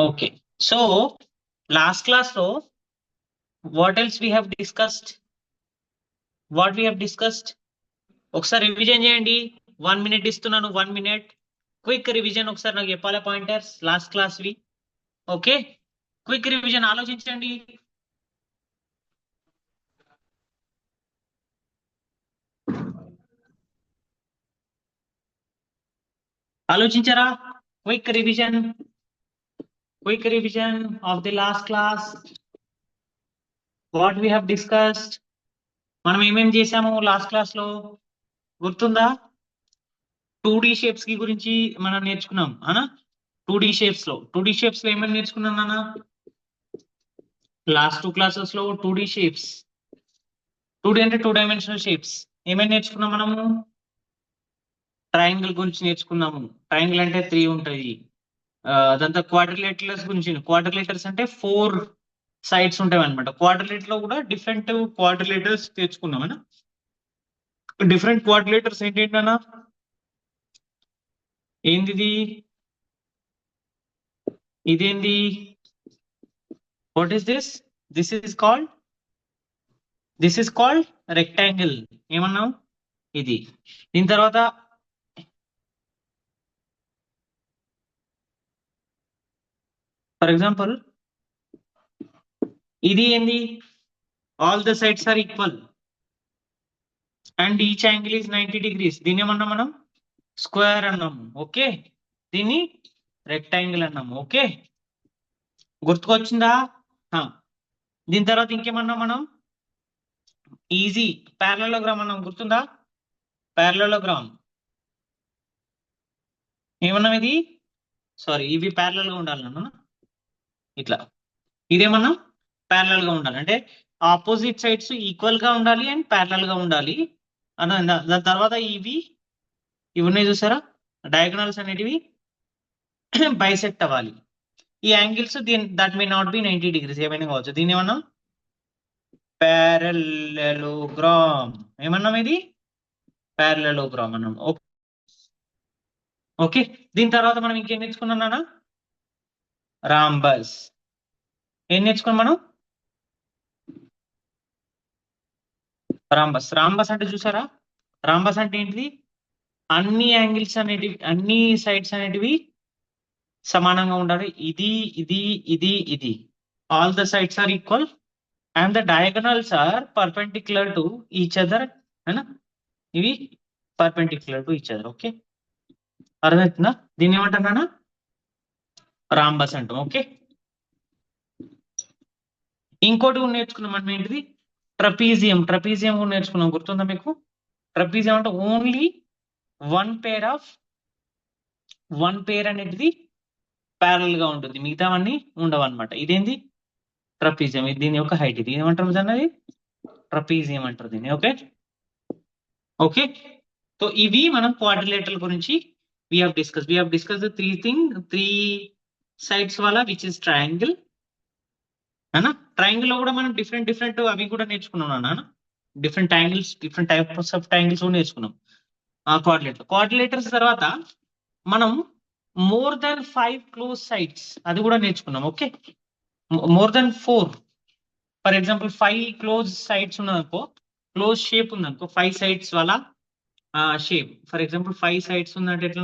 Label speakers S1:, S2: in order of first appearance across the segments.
S1: Okay. So last class లో what else we have discussed, what we have discussed ఒకసారి revision చేయండి. 1 minute ఇస్తున్నాను, 1 minute quick revision. ఒకసారి నాకు చెప్పాలి పాయింటర్స్ లాస్ట్ క్లాస్ వి. ఓకే, క్విక్ రివిజన్ ఆలోచించండి. ఆలోచించారా? Quick revision, quick revision of the last class. What we have discussed, మనం ఏమేం చేసాము లాస్ట్ క్లాస్ లో గుర్తుందా? 2D షేప్స్ కి గురించి మనం నేర్చుకున్నాం అనా. 2D షేప్స్ లో, 2D షేప్స్ లో ఏమేమి నేర్చుకున్నాం అన్న లాస్ట్ 2 క్లాసెస్ లో? 2D షేప్స్, 2D అంటే 2 dimensional షేప్స్ ఏమేమి నేర్చుకున్నాం మనము? ట్రయాంగిల్ గురించి నేర్చుకున్నాము. ట్రయాంగిల్ అంటే 3 ఉంటాయి. అదంతా క్వాడ్రిలేటర్స్ గురించి. క్వాడ్రిలేటర్స్ అంటే 4 సైడ్స్ ఉంటాయి అనమాట. క్వాడ్రిలేటర్ లో కూడా డిఫరెంట్ క్వాడ్రిలేటర్స్ తెచ్చుకున్నామన్నా. డిఫరెంట్ క్వాడ్రిలేటర్స్ ఏంటంటన్నా? ఏంది ఇదేంది? What is this? This is called rectangle. ఏమన్నాం? ఇది. దీని తర్వాత ఫర్ ఎగ్జాంపుల్ ఇది ఏంది? All the sides are equal and each angle is 90 degrees. దీన్ని ఏమన్నాం మనం? స్క్వేర్ అన్నాము. ఓకే, దీన్ని రెక్టాంగిల్ అన్నాము. ఓకే, గుర్తుకొచ్చిందా? దీని తర్వాత ఇంకేమన్నాం మనం? ఈజీ ప్యారలలోగ్రామ్ అన్నాం. గుర్తుందా? ప్యారలలోగ్రామ్ ఏమన్నాం? ఇది సారీ, ఇవి ప్యారలల్ గా ఉండాలన్నా ఇట్లా. ఇదేమన్నా ప్యారలల్ గా ఉండాలి అంటే ఆపోజిట్ సైడ్స్ ఈక్వల్ గా ఉండాలి అండ్ ప్యారలల్ గా ఉండాలి అన్న. దాని తర్వాత ఇవి ఉన్నాయి చూసారా, డయాగనల్స్ అనేటివి బైసెక్ట్ అవ్వాలి. ఈ angles that may not be 90 degrees, ఏమైనా కావచ్చు. దీని ఏమన్నా ప్యారలలోగ్రామ్. ఏమన్నాం? ఇది ప్యారలలోగ్రామ్ అన్నాం. ఓకే, దీని తర్వాత మనం ఇంకేం నేర్చుకున్నాం నాన్న? రాంబస్. ఏం నేర్చుకున్నాం మనం? రాంబస్. రాంబస్ అంటే చూసారా, రాంబస్ అంటే ఏంటిది? అన్ని యాంగిల్స్ అనేటివి, అన్ని సైడ్స్ అనేటివి సమానంగా ఉండాలి. ఇది ఇది ఇది ఇది all the sides are equal and the diagonals are perpendicular to each other. ఇవి perpendicular to each other. Okay, అర్థమవుతుందా? దీన్ని ఏమంటున్నా? రాంబస్ అంటాం. ఓకే, ఇంకోటి కూడా నేర్చుకున్నాం మనం. ఏంటిది? ట్రపీజియం. ట్రపీజియం కూడా నేర్చుకున్నాం. గుర్తుందా మీకు? ట్రపీజియం అంటే ఓన్లీ వన్ పేర్ అనేది ప్యారల్ గా ఉంటుంది, మిగతావన్నీ ఉండవు అనమాట. ఇదేంది? ట్రపీజియం. ఇది దీని యొక్క హైట్. ఇది ఏమంటారు అన్నది? ట్రపీజియం అంటారు దీన్ని. ఓకే ఓకే, సో ఇవి మనం క్వాడ్రిలేటరల్ గురించి we have discussed the three sides wala which is triangle అన్న. ట్రయాంగిల్ లో కూడా మనం డిఫరెంట్ అవి కూడా నేర్చుకున్నాం అన్న. Different angles, different types of triangles కూడా నేర్చుకున్నాం. క్వాడ్రిలేటర్స్ తర్వాత మనం మోర్ దాన్ 5 క్లోజ్ సైడ్స్ అది కూడా నేర్చుకున్నాం. Okay, more than 4. For example 5 close sides ఉన్నదనుకో, క్లోజ్ షేప్ ఉందనుకో, 5 సైడ్స్ వల్ల షేప్. ఫర్ ఎగ్జాంపుల్ 5 సైడ్స్ ఉందంటే ఎట్లా?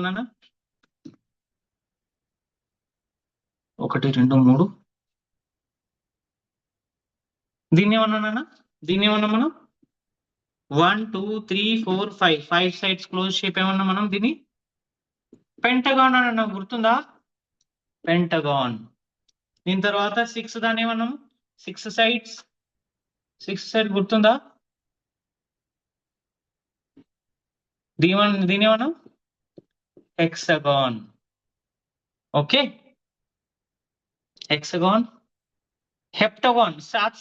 S1: 1 2 3. దీన్ని ఏమన్నా? దీన్ని ఏమన్నా మనం? 1 2 3 4 5 సైడ్స్ క్లోజ్ షేప్ ఏమన్నా మనం? దీన్ని పెంటగాన్ అన్న. గుర్తుందా? పెంటగాన్. దీని తర్వాత 6 దాన్ని ఏమన్నాం? 6 సైడ్ గుర్తుందా? దీని ఏమన్నాం? Hexagon. Okay, hexagon. Heptagon.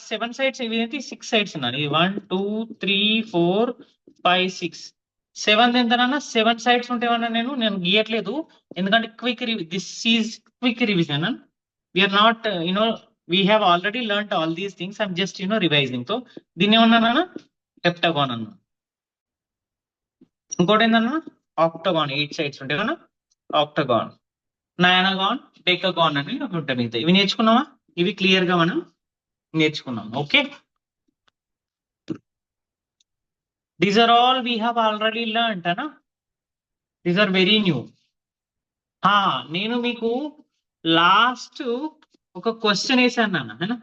S1: 7 sides. ఇవి 6 సైడ్స్ ఉన్నాయి. 1 2 3 4 5 6. 7 ఎంతనన్నా 7 సైడ్స్ ఉంటాయన్నా. నేను గీయట్లేదు ఎందుకంటే this is quick revision. We're not we have already learnt all these things. I'm just revising. So దీన్ని ఏమన్నా? హెప్టగాన్ అన్నా. ఇంకోటి ఏంటన్నా? ఆక్టగాన్. 8 సైడ్స్ ఉంటాయి కదా, ఆక్టగాన్. నయానగాన్, డెకాగాన్ అని ఉంటాయి మిగతా. ఇవి నేర్చుకున్నావా? ఇవి క్లియర్ గా మనం నేర్చుకున్నాం. Okay, these are all we have already learned అనా. These are very new. నేను మీకు లాస్ట్ ఒక క్వశ్చన్ వేసాను నాన్న.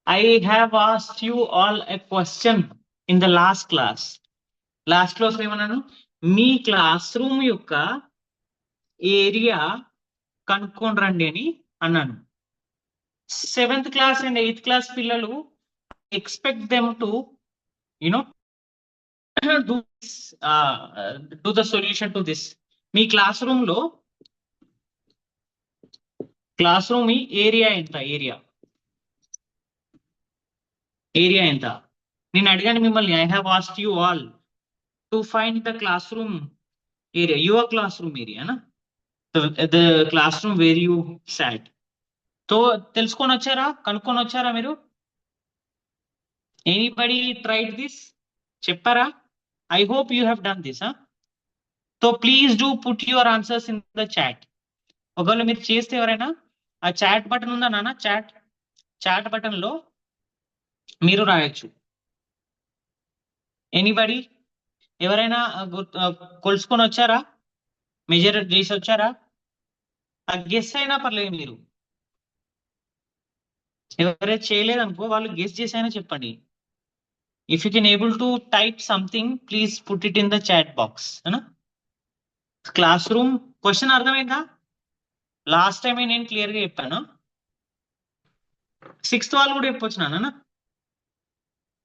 S1: I have asked you all a question in the last class. Last class ఏమన్నాను? మీ క్లాస్ రూమ్ యొక్క ఏరియా కనుక్కొని రండి అని అన్నాను. 7th class and 8th class పిల్లలు expect them to you know do the solution to this. మీ క్లాస్ రూమ్ ఏరియా ఎంత? ఏరియా ఎంత? నేను అడిగాను మిమ్మల్ని. I have asked you all to find the class room area, your class room area, the class room where you sat. So తెలుసుకొని వచ్చారా? కనుక్కొని వచ్చారా మీరు? Anybody tried this? చెప్పారా? I hope you have done this. So please do put your answers in the chat. ఒకవేళ మీరు చేస్తే ఎవరైనా ఆ చాట్ బటన్ ఉందా నాన్న? చాట్ బటన్ లో మీరు రాయొచ్చు. ఎనీబడి, ఎవరైనా కొలుసుకొని వచ్చారా? మెజర్ చేసి వచ్చారా? గెస్ అయినా పర్లేదు. మీరు ఎవరైతే చేయలేదనుకో వాళ్ళు గెస్ చేసి అయినా చెప్పండి. If you can able to type something, please put it in the chat box. Classroom question అర్థమైందా? లాస్ట్ టైం నేను క్లియర్ గా చెప్పాను. 6th వాళ్ళు కూడా చెప్పొచ్చు నాన్న.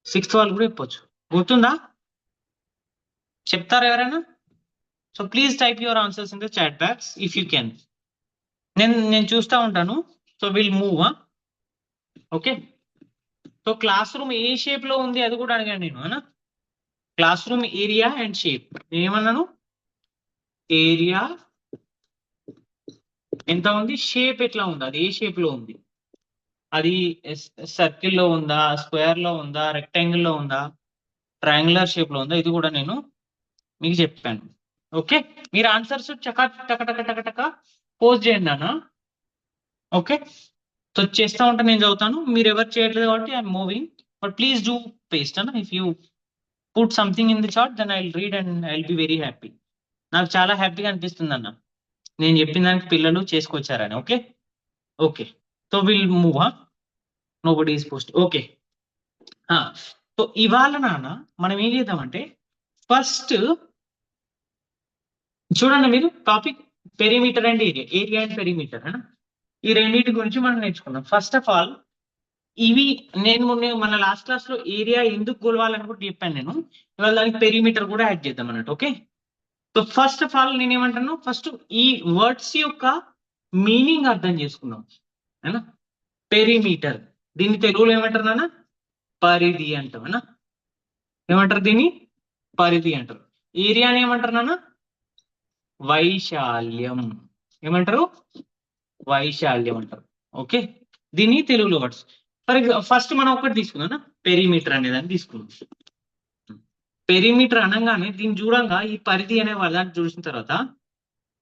S1: 6th వాళ్ళు కూడా చెప్పొచ్చు. గుర్తుందా? చెప్తారా ఎవరైనా? So please type your answers in the chat box if you can. నేను చూస్తూ ఉంటాను. So will move. Okay, so class room ఏ షేప్ లో ఉంది అది కూడా అడిగాను నేను. Class room area and shape. ఏమన్నాను? ఏరియా ఎంత ఉంది, షేప్ ఎట్లా ఉంది, అది ఏ షేప్ లో ఉంది, అది సర్కిల్ లో ఉందా, స్క్వేర్ లో ఉందా, రెక్టాంగిల్ లో ఉందా, ట్రయాంగులర్ షేప్ లో ఉందా, ఇది కూడా నేను మీకు చెప్పాను. ఓకే, మీరు ఆన్సర్స్ టక టక టక టక టక పోస్ట్ చేయండి అన్న. ఓకే, సో చేస్తా ఉంటే నేను చదువుతాను. మీరు ఎవరు చేయట్లేదు కాబట్టి I'm moving. But please do paste అన్న. If you put something in the chat then I will read and I will be very happy. నాకు చాలా హ్యాపీగా అనిపిస్తుంది అన్న నేను చెప్పిన దానికి పిల్లలు చేసుకొచ్చారని. Okay okay, so will move. Nobody is post. Okay, so ఇవాళ నాన్న మనం ఏం చేద్దామంటే ఫస్ట్ చూడండి మీరు topic perimeter and area and perimeter. ఈ రెండింటి గురించి మనం నేర్చుకున్నాం. ఫస్ట్ ఆఫ్ ఆల్ ఇవి నేను మన లాస్ట్ క్లాస్ లో ఏరియా ఎందుకు కొలవాలనుకుంటే చెప్పాను నేను. ఇవాళ దానికి పెరిమీటర్ కూడా యాడ్ చేద్దాం అన్నట్టు. Okay, so first of all నేను ఏమంటాను, ఫస్ట్ ఈ వర్డ్స్ యొక్క మీనింగ్ అర్థం చేసుకుందాం. పెరిమీటర్, దీన్ని తెలుగులో ఏమంటారు నాన్న? పరిధి అంటాం. ఏమంటారు దీన్ని? పరిధి అంటారు. ఏరియాని ఏమంటారు నాన్న? వైశాల్యం. ఏమంటారు? వైశాల్యం అంటారు. ఓకే, దీన్ని తెలుగులో వర్డ్స్. ఫర్ ఎగ్జాంపుల్ ఫస్ట్ మనం ఒకటి తీసుకుందాం, పెరిమీటర్ అనేదాన్ని తీసుకుందాం. పెరిమీటర్ అనగానే దీన్ని చూడంగా ఈ పరిధి అనే దాన్ని చూసిన తర్వాత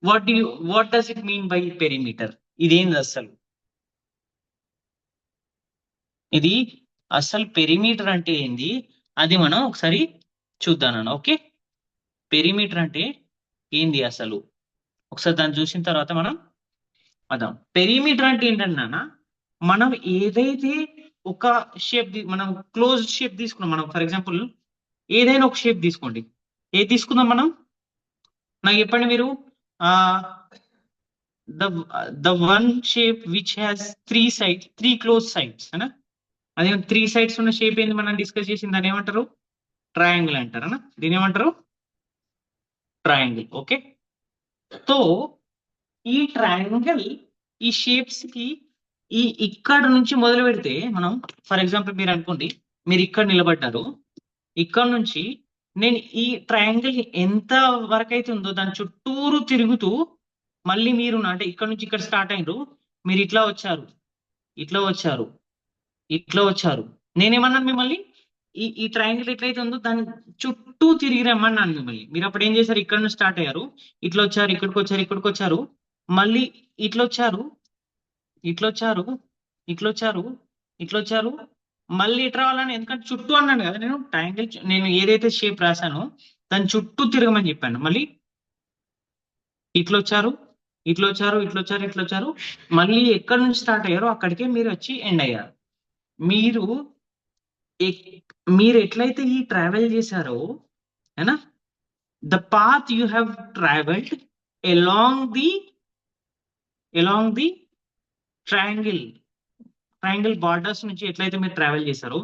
S1: what does it mean by perimeter? ఇదేంది అసలు? ఇది అసలు పెరిమీటర్ అంటే ఏంది అది మనం ఒకసారి చూద్దాం. ఓకే, పెరిమీటర్ అంటే ఏంది అసలు ఒకసారి దాన్ని చూసిన తర్వాత మనం అదాం. పెరిమీటర్ అంటే ఏంటన్నా, మనం ఏదైతే ఒక షేప్ మనం క్లోజ్ షేప్ తీసుకున్నాం. మనం ఫర్ ఎగ్జాంపుల్ ఏదైనా ఒక షేప్ తీసుకోండి. ఏది తీసుకుందాం మనం? నాకు చెప్పండి మీరు. The one shape which has 3 close sides. అదే 3 సైడ్స్ ఉన్న షేప్ ఏంది మనం డిస్కస్ చేసింది? దాన్ని ఏమంటారు? ట్రయాంగిల్ అంటారు. దీని ఏమంటారు? ట్రయాంగిల్. ఓకే, సో ఈ ట్రయాంగిల్ ఈ షేప్స్ కి ఇక్కడ నుంచి మొదలు పెడితే మనం ఫర్ ఎగ్జాంపుల్ మీరు అనుకోండి, మీరు ఇక్కడ నిలబడ్డారు. ఇక్కడ నుంచి నేను ఈ ట్రయాంగిల్ ఎంత వరకు అయితే ఉందో దాని చుట్టూరు తిరుగుతూ మళ్ళీ మీరు అంటే ఇక్కడ నుంచి ఇక్కడ స్టార్ట్ అయినరు, మీరు ఇట్లా వచ్చారు, ఇట్లా వచ్చారు, ఇట్లా వచ్చారు. నేనేమన్నాను మిమ్మల్ని? ఈ ట్రయాంగిల్ ఎట్లయితే ఉందో దాని చుట్టూ తిరిగి రమ్మన్నాను మిమ్మల్ని. మీరు అప్పుడు ఏం చేశారు? ఇక్కడ నుంచి స్టార్ట్ అయ్యారు, ఇట్లా వచ్చారు, ఇక్కడికి వచ్చారు, ఇక్కడికి వచ్చారు. మళ్ళీ ఇట్లొచ్చారు, ఇట్లొచ్చారు, ఇట్లొచ్చారు, ఇట్లొచ్చారు, మళ్ళీ ఇటు రావాలని, ఎందుకంటే చుట్టూ అన్నాను కదా నేను ట్రయాంగిల్, నేను ఏదైతే షేప్ రాశానో దాని చుట్టూ తిరగమని చెప్పాను. మళ్ళీ ఇట్లొచ్చారు, ఇట్లొచ్చారు, ఇట్లొచ్చారు, ఇట్లొచ్చారు, మళ్ళీ ఎక్కడి నుంచి స్టార్ట్ అయ్యారో అక్కడికే మీరు వచ్చి ఎండ్ అయ్యారు. మీరు మీరు ఎట్లయితే ఈ ట్రావెల్ చేశారో ఏనా, the path you have travelled along the triangle borders నుంచి ఎట్లయితే మీరు ట్రావెల్ చేశారో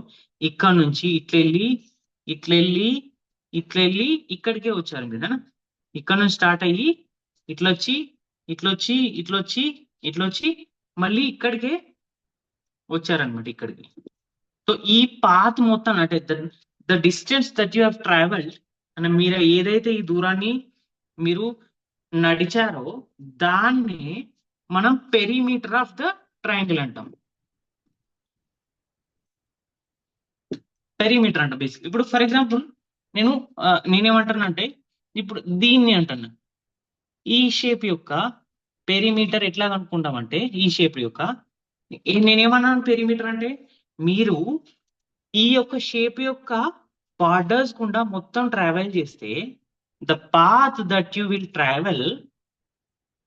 S1: ఇక్కడ నుంచి ఇట్లెళ్ళి ఇట్లెళ్ళి ఇట్లెళ్ళి ఇక్కడికే వచ్చారు మీరు, ఇక్కడ నుంచి స్టార్ట్ అయ్యి ఇట్లొచ్చి ఇట్లొచ్చి ఇట్లొచ్చి ఇట్లొచ్చి మళ్ళీ ఇక్కడికే వచ్చారనమాట, ఇక్కడికి. సో ఈ పాత్ మొత్తం అంటే the distance that you have travelled అంటే మీరు ఏదైతే ఈ దూరాన్ని మీరు నడిచారో దాన్ని మనం పెరిమీటర్ ఆఫ్ ద ట్రయాంగిల్ అంటాం. పెరిమీటర్ అంట బేసిక్. ఇప్పుడు ఫర్ ఎగ్జాంపుల్ నేనేమంటానంటే ఇప్పుడు దీన్ని అంటున్నా, ఈ షేప్ యొక్క పెరిమీటర్ ఎట్లా కనుక్కుంటామంటే ఈ షేప్ యొక్క నేనేమన్నాను పెరిమీటర్ అంటే మీరు ఈ యొక్క షేప్ యొక్క బార్డర్స్ గుండా మొత్తం ట్రావెల్ చేస్తే the path that you will travel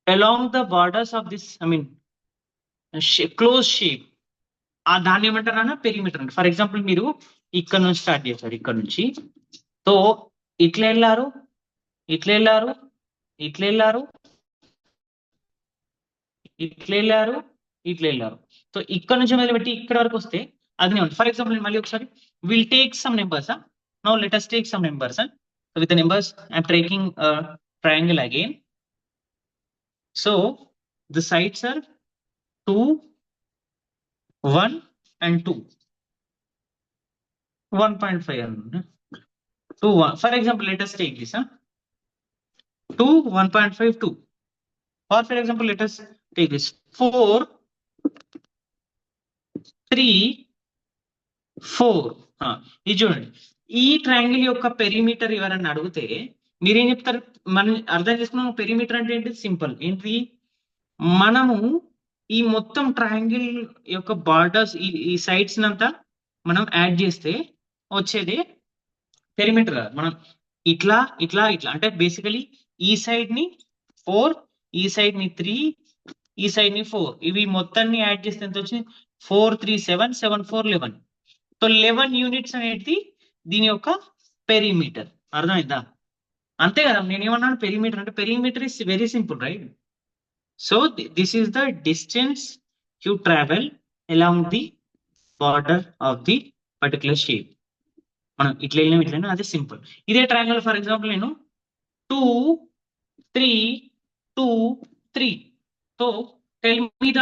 S1: along the borders of this close shape దాన్ని ఏమంటారన్నా పెరిమీటర్ అంటే. ఫర్ ఎగ్జాంపుల్ మీరు ఇక్కడ నుంచి స్టార్ట్ చేశారు, ఇక్కడ నుంచి, సో ఇట్లా వెళ్ళారు, ఇట్లా వెళ్ళారు, ఇట్లా వెళ్ళారు, ఇట్లా వెళ్ళారు, ఇట్లా వెళ్ళారు, సో ఇక్కడ నుంచి మొదలుపెట్టి ఇక్కడ వరకు వస్తే అది ఉంది. ఫర్ ఎగ్జాంపుల్ మళ్ళీ ఒకసారి will take some numbers. Now let us take some numbers. With the numbers I'm taking a triangle again. So the sides are 2, 1 and 2. 1.5 2 1. For example, let us take this 2 1.5 2. Or for example, let us take this 4 3 4. ఇది చూడండి, ఈ triangle యొక్క perimeter ఎవరన్నా అడిగితే మీరేం చెప్తారు? మనం అర్థం చేసుకున్నాం పెరిమీటర్ అంటే ఏంటి, సింపుల్ ఏంటి, మనము ఈ మొత్తం ట్రయాంగిల్ యొక్క బార్డర్స్ ఈ సైడ్స్ అంతా మనం యాడ్ చేస్తే వచ్చేది పెరిమీటర్. మనం ఇట్లా ఇట్లా ఇట్లా అంటే బేసికలీ ఈ సైడ్ ని 4, ఈ సైడ్ ని 3, ఈ సైడ్ ని 4, ఇవి మొత్తాన్ని యాడ్ చేస్తే ఎంత వచ్చింది? 4 3 7 7 4 11. సో 11 యూనిట్స్ అనేది దీని యొక్క పెరిమీటర్. అర్థమైందా? అంతే కదా, నేనేమన్నాను పెరిమీటర్ అంటే perimeter is very simple, right? So this is the distance you travel along the border of the particular shape. మనం ఇట్లా వెళ్ళినాం ఇట్లా, అది సింపుల్. ఇదే ట్రయాంగిల్ ఫర్ ఎగ్జాంపుల్ నేను 2 3 2 3. So tell me the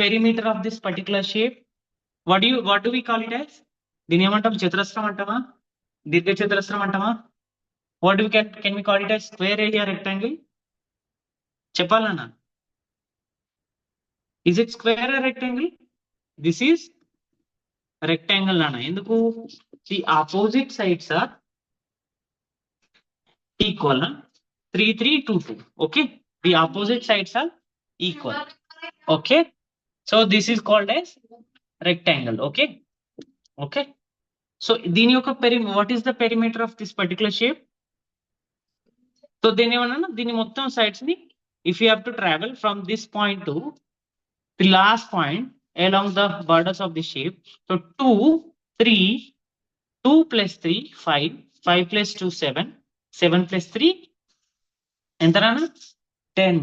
S1: perimeter of this particular shape. what do we call it as? దీని ఏమంటాం? చతురస్రం అంటామా, దీర్ఘ చతురస్రం అంటామా? what do we can we call it as? Square area, rectangle? చెప్పాలన్నా, is it square or rectangle? This is rectangle అన్న. ఎందుకు? the opposite sides are equal. 3 3 2 2. okay, the opposite sides are equal. okay, so this is called as rectangle. okay, okay. So దీని యొక్క what is the perimeter of this particular shape? So దీని ఏమన్నా, దీని మొత్తం sides ని if you have to travel from this point to the last point along the borders of the shape, so 2 3 2 plus 3 5 5 plus 2 7 7 plus 3 ఎంతనా? 10.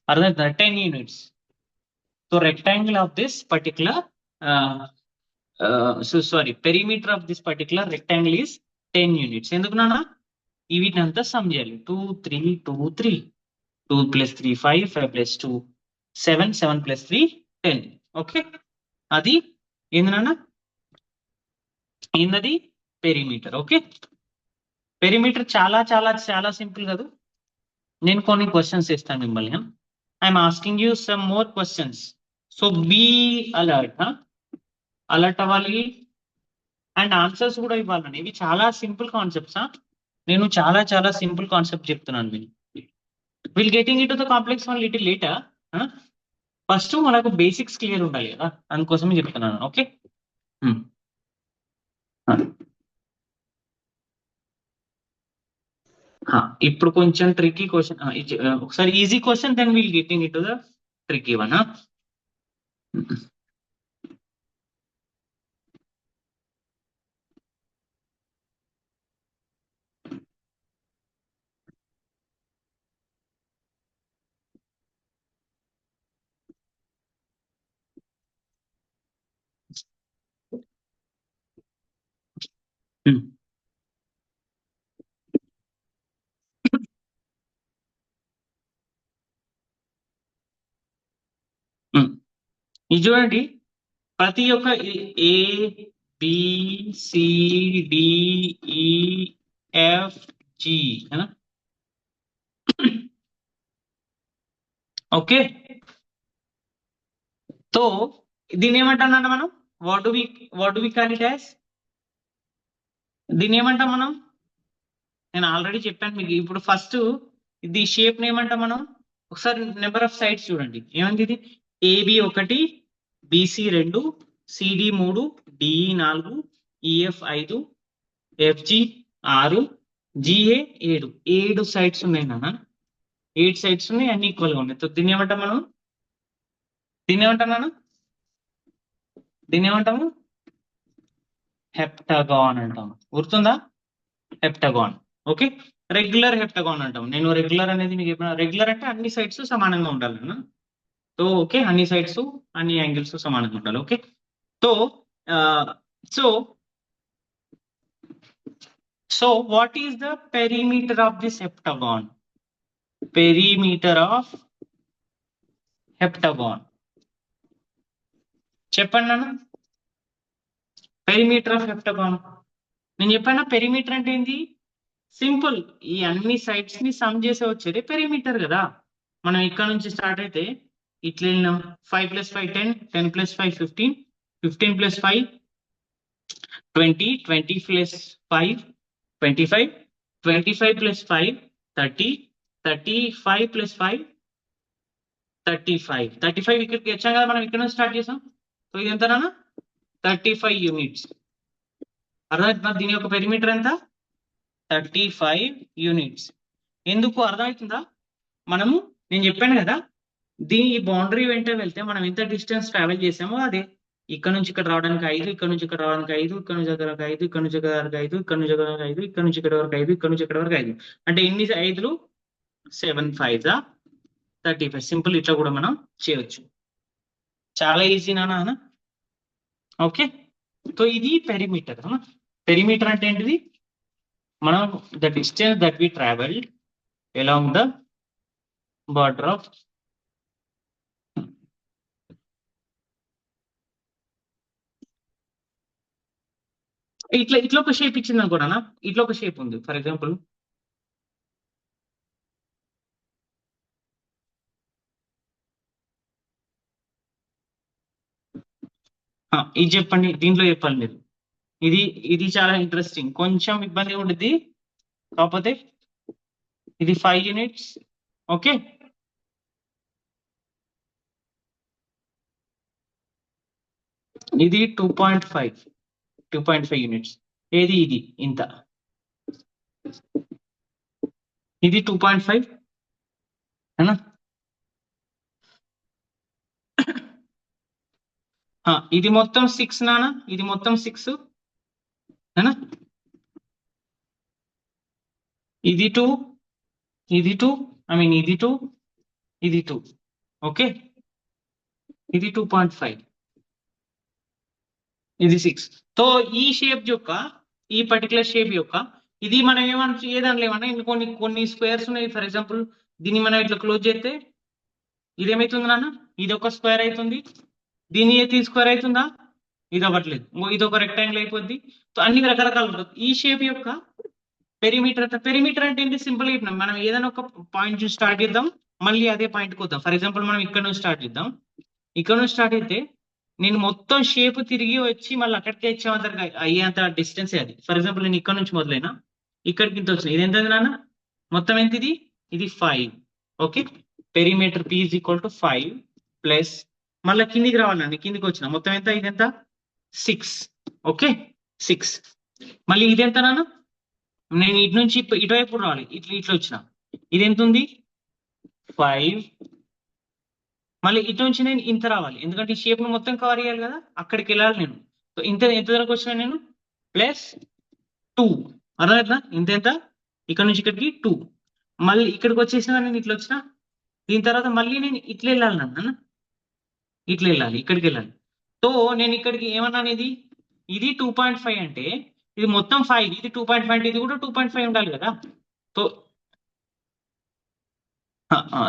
S1: అర్థం 10 units. So rectangle of this particular perimeter of this particular rectangle is 10 units. ఎందుకు నాన్న? వీటినంతా some చేయాలి. 2 3 2 3 2 plus 3 5 5 plus 2 7 7 plus 3 10. Okay, అది ఏంది నాన్న? ఏందది? Perimeter. Okay, perimeter చాలా చాలా చాలా సింపుల్ కదా. నేను కొన్ని క్వశ్చన్స్ ఇస్తాను మిమ్మల్ని. I'm asking you some more questions. So be alert, alert అవ్వాలి అండ్ ఆన్సర్స్ కూడా ఇవ్వాలండి. ఇవి చాలా సింపుల్ కాన్సెప్ట్స్. నేను చాలా చాలా సింపుల్ కాన్సెప్ట్ చెప్తున్నాను. Will getting into the complex one little later. First మనకు బేసిక్స్ క్లియర్ ఉండాలి కదా, అందుకోసమే చెప్తున్నాను. ఓకే, ఇప్పుడు కొంచెం ట్రిక్కీ క్వశ్చన్, ఒకసారి easy question, then will getting into the tricky one. ఇది చూడండి, ప్రతి ఒక్క ఏ బి సి డి ఈ ఎఫ్ జి, ఓకే. తో దీన్ని ఏమంటాం మనం, what do we call it as, దీన్ని ఏమంటాం మనం, నేను ఆల్రెడీ చెప్పాను మీకు. ఇప్పుడు ఫస్ట్ ఇది షేప్ ఏమంటాం మనం, ఒకసారి నెంబర్ ఆఫ్ సైడ్స్ చూడండి. ఏమంది ఇది, AB 1, BC 2, CD 3, DE 4, EF 5, FG 6, GA 7. 7 sides ఉన్నాయి నాన్న, 8 సైడ్స్ ఉన్నాయి, అన్ని ఈక్వల్ గా ఉన్నాయి. దీన్ని ఏమంటాం మనం, దీన్ని ఏమంటాం నాన్న, దీన్ని ఏమంటాము, హెప్టగాన్ అంటాము. గుర్తుందా, హెప్టగాన్. ఓకే, రెగ్యులర్ హెప్టగాన్ అంటాం. నేను రెగ్యులర్ అనేది మీకు చెప్పిన, రెగ్యులర్ అంటే అన్ని సైడ్స్ సమానంగా ఉండాలి అన్న. సో ఓకే, అన్ని సైడ్స్ అన్ని యాంగిల్స్ సమానంగా ఉండాలి. Okay, so so so what is the perimeter of this heptagon, perimeter of heptagon చెప్పండి అన్న. పెరిమీటర్ ఆఫ్ హెప్టగాన్ నేను చెప్పాను, పెరిమీటర్ అంటే ఏంటి, సింపుల్, ఈ అన్ని సైడ్స్ ని సమ్ చేసే వచ్చేది పెరిమీటర్ కదా. మనం ఇక్కడ నుంచి స్టార్ట్ అయితే ఇట్లా వెళ్ళినాం, 5 + 5 10, 10 + 5 15, 15 + 5 20, 20 + 5 25, 25 + 5 30, 35 + 5 35, 35 ఇక్కడికి వచ్చాం కదా మనం, ఇక్కడ నుంచి స్టార్ట్ చేసాం. సో ఇది ఎంతనా, 35 యూనిట్స్. అర్థమవుతుందా, దీని యొక్క పెరిమీటర్ ఎంత, 35 యూనిట్స్. ఎందుకు అర్థమవుతుందా, మనము నేను చెప్పాను కదా, దీని బౌండరీ వెంట వెళ్తే మనం ఎంత డిస్టెన్స్ ట్రావెల్ చేసామో అదే. ఇక్కడ నుంచి ఇక్కడ రావడానికి 5, ఇక్కడ నుంచి ఇక్కడ రావడానికి 5, ఇక్కడ నుంచి అక్కడికి 5, ఇక్కడ నుంచి ఇక్కడ వరకు 5, ఇక్కడ నుంచి ఇక్కడ వరకు 5, ఇక్కడ నుంచి ఇక్కడ వరకు 5, ఇక్కడ నుంచి ఇక్కడ వరకు 5. అంటే ఎన్ని 5లు, 7 5 35. సింపుల్, ఇట్లా కూడా మనం చేయొచ్చు, చాలా ఈజీ నాన్న. ఓకే, సో ఇది పెరిమీటర్. పెరిమీటర్ అంటే ఏంటిది, మనం the distance that we travel along the border of ఇట్లా ఒక షేప్ ఇచ్చింది అనుకోనా, ఇట్లా ఒక షేప్ ఉంది. ఫర్ ఎగ్జాంపుల్ ఇది చెప్పండి, దీంట్లో చెప్పాలి మీరు. ఇది ఇది చాలా ఇంట్రెస్టింగ్, కొంచెం ఇబ్బంది ఉంటుంది, కాకపోతే ఇది 5 యూనిట్స్. ఓకే, ఇది 2.5 యూనిట్స్. ఏది ఇది ఇంత, ఇది 2.5 है ना. ఇది మొత్తం 6 నానా, ఇది మొత్తం 6 है ना. ఇది 2, ఇది 2, ఐ మీన్ ఇది 2, ఇది 2. ఓకే, ఇది 2.5, ఇది 6. సో ఈ షేప్ యొక్క, ఈ పర్టికులర్ షేప్ యొక్క, ఇది మనం ఏదాంట్లో ఏమన్నా కొన్ని స్క్వేర్స్ ఉన్నాయి. ఫర్ ఎగ్జాంపుల్ దీన్ని మనం ఇట్లా క్లోజ్ చేస్తే ఇదేమైతుంది నాన్న, ఇది ఒక స్క్వేర్ అవుతుంది. దీన్ని అయితే స్క్వేర్ అవుతుందా, ఇది అవ్వట్లేదు, ఇది ఒక రెక్టాంగిల్ అయిపోద్ది. సో అన్ని రకరకాలు ఉంటుంది. ఈ షేప్ యొక్క పెరిమీటర్. పెరిమీటర్ అంటే ఏంటి, సింపుల్ గా మనం ఏదైనా ఒక పాయింట్ నుంచి స్టార్ట్ చేద్దాం, మళ్ళీ అదే పాయింట్కి వద్దాం. ఫర్ ఎగ్జాంపుల్ మనం ఇక్కడ నుంచి స్టార్ట్ చేద్దాం, ఇక్కడ నుంచి స్టార్ట్ అయితే నేను మొత్తం షేప్ తిరిగి వచ్చి మళ్ళీ అక్కడికి వచ్చేంత అయ్యేంత డిస్టెన్స్ అది. ఫర్ ఎగ్జాంపుల్ నేను ఇక్కడ నుంచి మొదలైనా ఇక్కడికి ఇంత వచ్చిన, ఇది ఎంత నాన్న, మొత్తం ఎంత ఇది 5. Okay, perimeter P is equal to 5 plus మళ్ళీ కిందికి రావాలండి, కిందికి వచ్చిన మొత్తం ఎంత, ఇది ఎంత 6. ఓకే 6. మళ్ళీ ఇది ఎంత నాన్న, నేను ఇటు నుంచి ఇటువైపు రావాలి, ఇట్లా ఇట్లా వచ్చిన, ఇది ఎంత ఉంది 5. మళ్ళీ ఇటు నుంచి నేను ఇంత రావాలి, ఎందుకంటే ఈ షేప్ ను మొత్తం కవర్ చేయాలి కదా, అక్కడికి వెళ్ళాలి నేను. సో ఇంత ఎంత వరకు వచ్చినా నేను +2. అర్థమవుతుందా, ఇంత ఎంత, ఇక్కడ నుంచి ఇక్కడికి 2. మళ్ళీ ఇక్కడికి వచ్చేసిన నేను ఇట్లా వచ్చిన, దీని తర్వాత మళ్ళీ నేను ఇట్లా వెళ్ళాలి నాన్న, ఇట్లా వెళ్ళాలి, ఇక్కడికి వెళ్ళాలి. సో నేను ఇక్కడికి ఏమన్నాను, ఇది 2.5 అంటే ఇది మొత్తం 5, ఇది 2.5 అంటే ఇది కూడా 2.5 ఉండాలి కదా. సో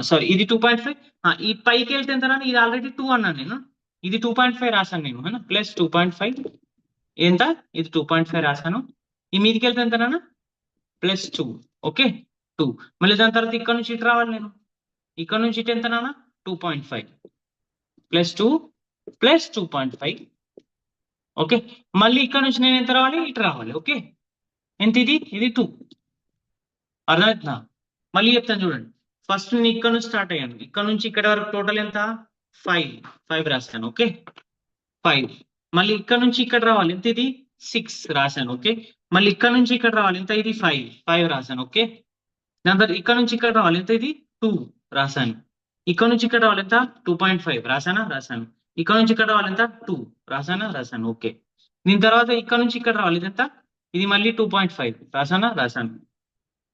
S1: సారీ, ఇది 2.5, ఈ పైకి వెళ్తే ఎంత, ఇది ఆల్రెడీ 2 అన్నాను నేను, ఇది 2.5 రాశాను నేను, ప్లస్ 2.5 ఎంత, ఇది 2.5 రాశాను. ఈ మీదికి వెళ్తే ఎంత +2. ఓకే 2. మళ్ళీ దాని తర్వాత ఇక్కడ నుంచి ఇటు రావాలి నేను, ఇక్కడ నుంచి ఇటు ఎంత 2.5 +2 ప్లస్ 2.5. ఓకే, మళ్ళీ ఇక్కడ నుంచి నేను ఎంత రావాలి, ఇటు రావాలి. ఓకే, ఎంత, ఇది 2. అర్థమవుతుందా, మళ్ళీ చెప్తాను చూడండి. ఫస్ట్ నేను ఇక్కడ నుంచి స్టార్ట్ అయ్యాను, ఇక్కడ నుంచి ఇక్కడ వరకు టోటల్ ఎంత 5 రాశాను. ఓకే 5. మళ్ళీ ఇక్కడ నుంచి ఇక్కడ రావాలి, ఎంత, ఇది 6 రాశాను. ఓకే, మళ్ళీ ఇక్కడ నుంచి ఇక్కడ రావాలి, ఎంత, ఇది 5 రాశాను. ఓకే, దాని తర్వాత ఇక్కడ నుంచి ఇక్కడ రావాలి, ఎంత, ఇది 2 రాశాను. ఇక్కడ నుంచి ఇక్కడ రావాలి, ఎంత 2.5 రాశాను. ఇక్కడ నుంచి ఇక్కడ రావాలి, ఎంత 2 రాశాను. ఓకే, దీని తర్వాత ఇక్కడ నుంచి ఇక్కడ రావాలి, ఎంత, ఇది మళ్ళీ 2.5 రాశాను.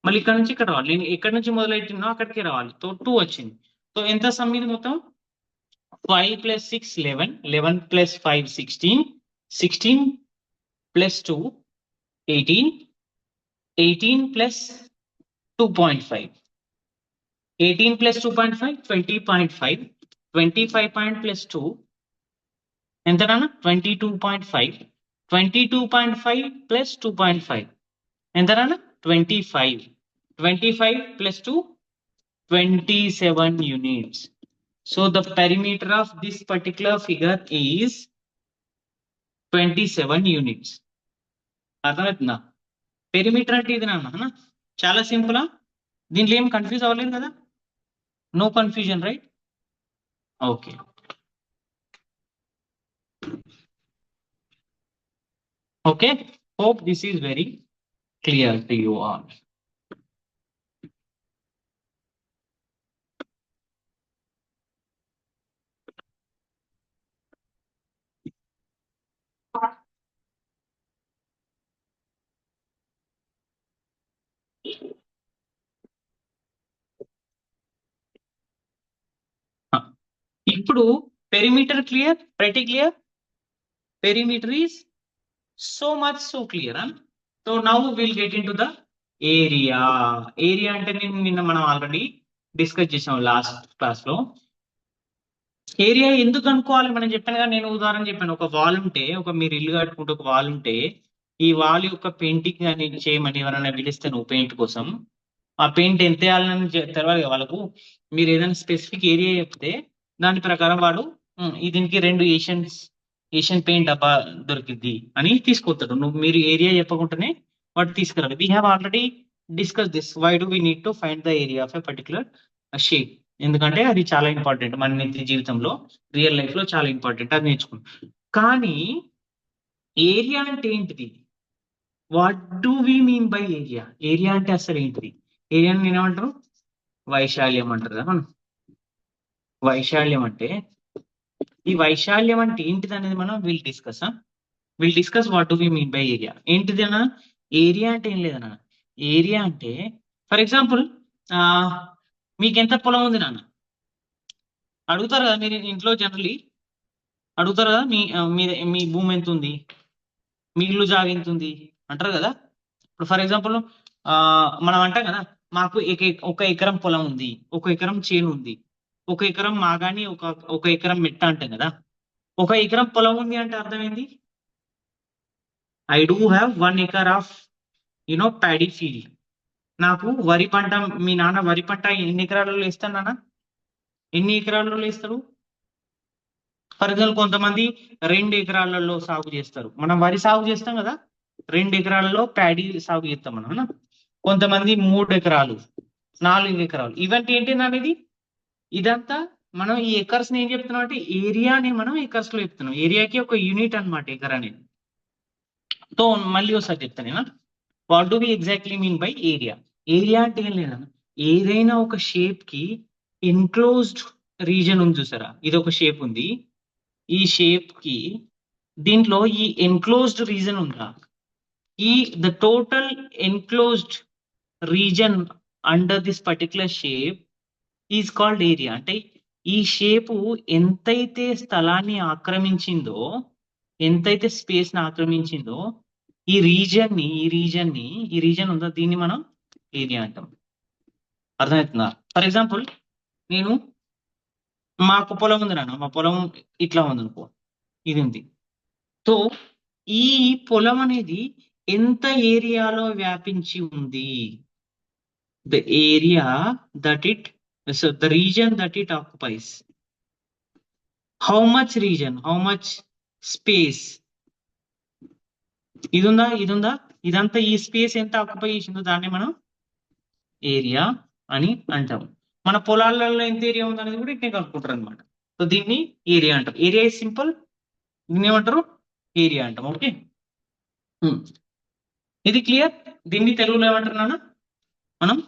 S1: మళ్ళీ ఇక్కడ నుంచి ఇక్కడ రావాలి, నేను ఎక్కడి నుంచి మొదలెట్టినో అక్కడికి రావాలి. సో 2 వచ్చింది. సో ఎంత సమ్ ఇది మొత్తం, 5 + 6 11, 11 + 5 16, 16 + 2 18, 18 + 2.5, 18 + 2.5 20.5, 25 + 2 ఎంత 22.5, 22.5 + 2.5 ఎంత 25, 25 + 2 27 units. So the perimeter of this particular figure is 27 units. అర్థమవుతుందా, పెరిమీటర్ అంటే ఇది నాన్న, చాలా సింపుల్. దీంట్లో ఏం కన్ఫ్యూజ్ అవ్వలేదు కదా, no confusion, right? Okay, okay, hope this is very clear to you all. ఇప్పుడు perimeter clear, pretty clear. Perimeter is so much so clear. So now we'll get into the area. Area అంటే నిన్న మనం already discuss చేసాం last class లో. Area ఎందుకు అనుకోవాలి మనం చెప్పాను కదా, నేను ఉదాహరణ చెప్పాను, ఒక వాల్ ఉంటే, మీరు ఇల్లు కట్టుకుంటే ఒక వాల్ ఉంటే, ఈ వాల్ యొక్క పెయింటింగ్ అని చేయమని ఎవరైనా పిలిస్తే నువ్వు పెయింట్ కోసం, ఆ పెయింట్ ఎంత వేయాలని తెలియాలి వాళ్ళకు. మీరు ఏదైనా స్పెసిఫిక్ ఏరియా చెప్తే దాని ప్రకారం వాడు దీనికి 2 ఏషియన్ పెయింట్ డబ్బా దొరికింది అని తీసుకొస్తాడు. మీరు ఏరియా చెప్పకుండానే వాడు తీసుకురాడు. We have already discuss this, why do we need to find the area of a particular shape. ఎందుకంటే అది చాలా ఇంపార్టెంట్ మన నిత్య జీవితంలో, రియల్ లైఫ్ లో చాలా ఇంపార్టెంట్, అది నేర్చుకున్నాం. కానీ ఏరియా అంటే ఏంటిది, what do we mean by area? Area అంటే అసలు ఏంటిది? ఏరియా నేను ఏమంటారు, వైశాల్యం అంటారు కదా మనం. వైశాల్యం అంటే, ఈ వైశాల్యం అంటే ఏంటిది అనేది మనం will discuss what do we mean by area. ఏంటిది అన్న, ఏరియా అంటే ఏం లేదన్న, ఏరియా అంటే ఫర్ ఎగ్జాంపుల్ మీకు ఎంత పొలం ఉంది నాన్న అడుగుతారు కదా మీరు ఇంట్లో, జనరలీ అడుగుతారు కదా, మీ భూమి ఎంత ఉంది, మీ ఇల్లు జాగా ఎంత ఉంది అంటారు కదా. ఇప్పుడు ఫర్ ఎగ్జాంపుల్ మనం అంటాం కదా, మాకు 1 ఎకరం పొలం ఉంది, 1 ఎకరం చేను ఉంది, 1 ఎకరం మాగాని, 1 ఎకరం మెట్ట అంటాం కదా. 1 ఎకరం పొలం ఉంది అంటే అర్థమైంది, I do have 1 acre of paddy field. నాకు వరి పంట, మీ నాన్న వరి పంట ఎన్ని ఎకరాలలో వేస్తాడు నాన్న, ఎన్ని ఎకరాలలో వేస్తాడు? ఫర్ ఎగ్జాంపుల్ కొంతమంది 2 ఎకరాలలో సాగు చేస్తారు. మనం వరి సాగు చేస్తాం కదా, 2 ఎకరాలలో ప్యాడీ సాగు చేస్తాం మనం. కొంతమంది 3 ఎకరాలు, 4 ఎకరాలు. ఇవంటే ఏంటి అనేది ఇదంతా మనం ఈ ఎకర్స్ ని ఏం చెప్తున్నాం అంటే ఏరియాని మనం ఎకర్స్ లో చెప్తున్నాం. ఏరియాకి ఒక యూనిట్ అన్నమాట ఎకర్ అనేది. సో మళ్ళీ ఒకసారి చెప్తాను నేను. What do we exactly mean by area? Area అంటే ఏం లేదా, ఏదైనా ఒక షేప్ కి ఎన్క్లోజ్డ్ రీజన్ ఉంది చూసారా, ఇది ఒక షేప్ ఉంది. ఈ షేప్ కి దీంట్లో ఈ ఎన్క్లోజ్డ్ రీజన్ ఉందా, ఈ the total enclosed reason under this particular shape is called area. అంటే ఈ షేపు ఎంతైతే స్థలాన్ని ఆక్రమించిందో, ఎంతైతే స్పేస్ ని ఆక్రమించిందో, ఈ రీజన్ ఉందో దీన్ని మనం ఏరియా అంటాం. అర్థమవుతుందా? ఫర్ ఎగ్జాంపుల్ నేను మాకు పొలం ఉంది నాన్న, మా పొలం ఇట్లా ఉంది అనుకో, ఇది ఉంది. సో ఈ పొలం అనేది ఎంత ఏరియాలో వ్యాపించి ఉంది, the area that it, so the reason that it occupies, how much reason, how much space, ఇది ఉందా, ఇదంతా ఈ స్పేస్ ఎంత ఆక్యుపై చేసిందో దాన్ని మనం ఏరియా అని అంటాం. మన పొలాలలో ఎంత ఏరియా ఉంది అనేది కూడా ఇట్నే కనుక్కుంటారు అనమాట. సో దీన్ని ఏరియా అంటారు. ఏరియా ఇస్ సింపుల్, దీన్ని ఏమంటారు ఏరియా అంటాం. ఓకే, ఇది క్లియర్. దీన్ని తెలుగులో ఏమంటారు నాన్న మనం?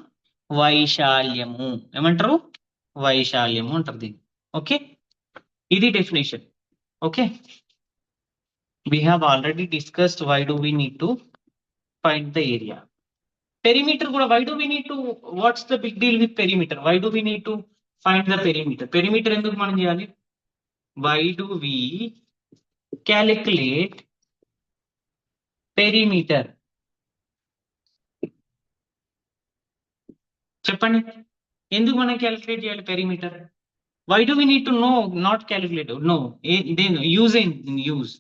S1: వైశాల్యము. ఏమంటారు? వైశాల్యము అంటారు దీన్ని. ఓకే, ఇది definition. Okay, we have already discussed why do we need to find the area. Perimeter kuda, why do we need to, what's the big deal with perimeter? Why do we need to find the perimeter? Perimeter enduku manam cheyali? Why do we calculate perimeter? చెప్పండి, ఎందుకు మనం calculate చేయాలి perimeter? Why do we need to know, not calculate. No, use ఏంటి? Use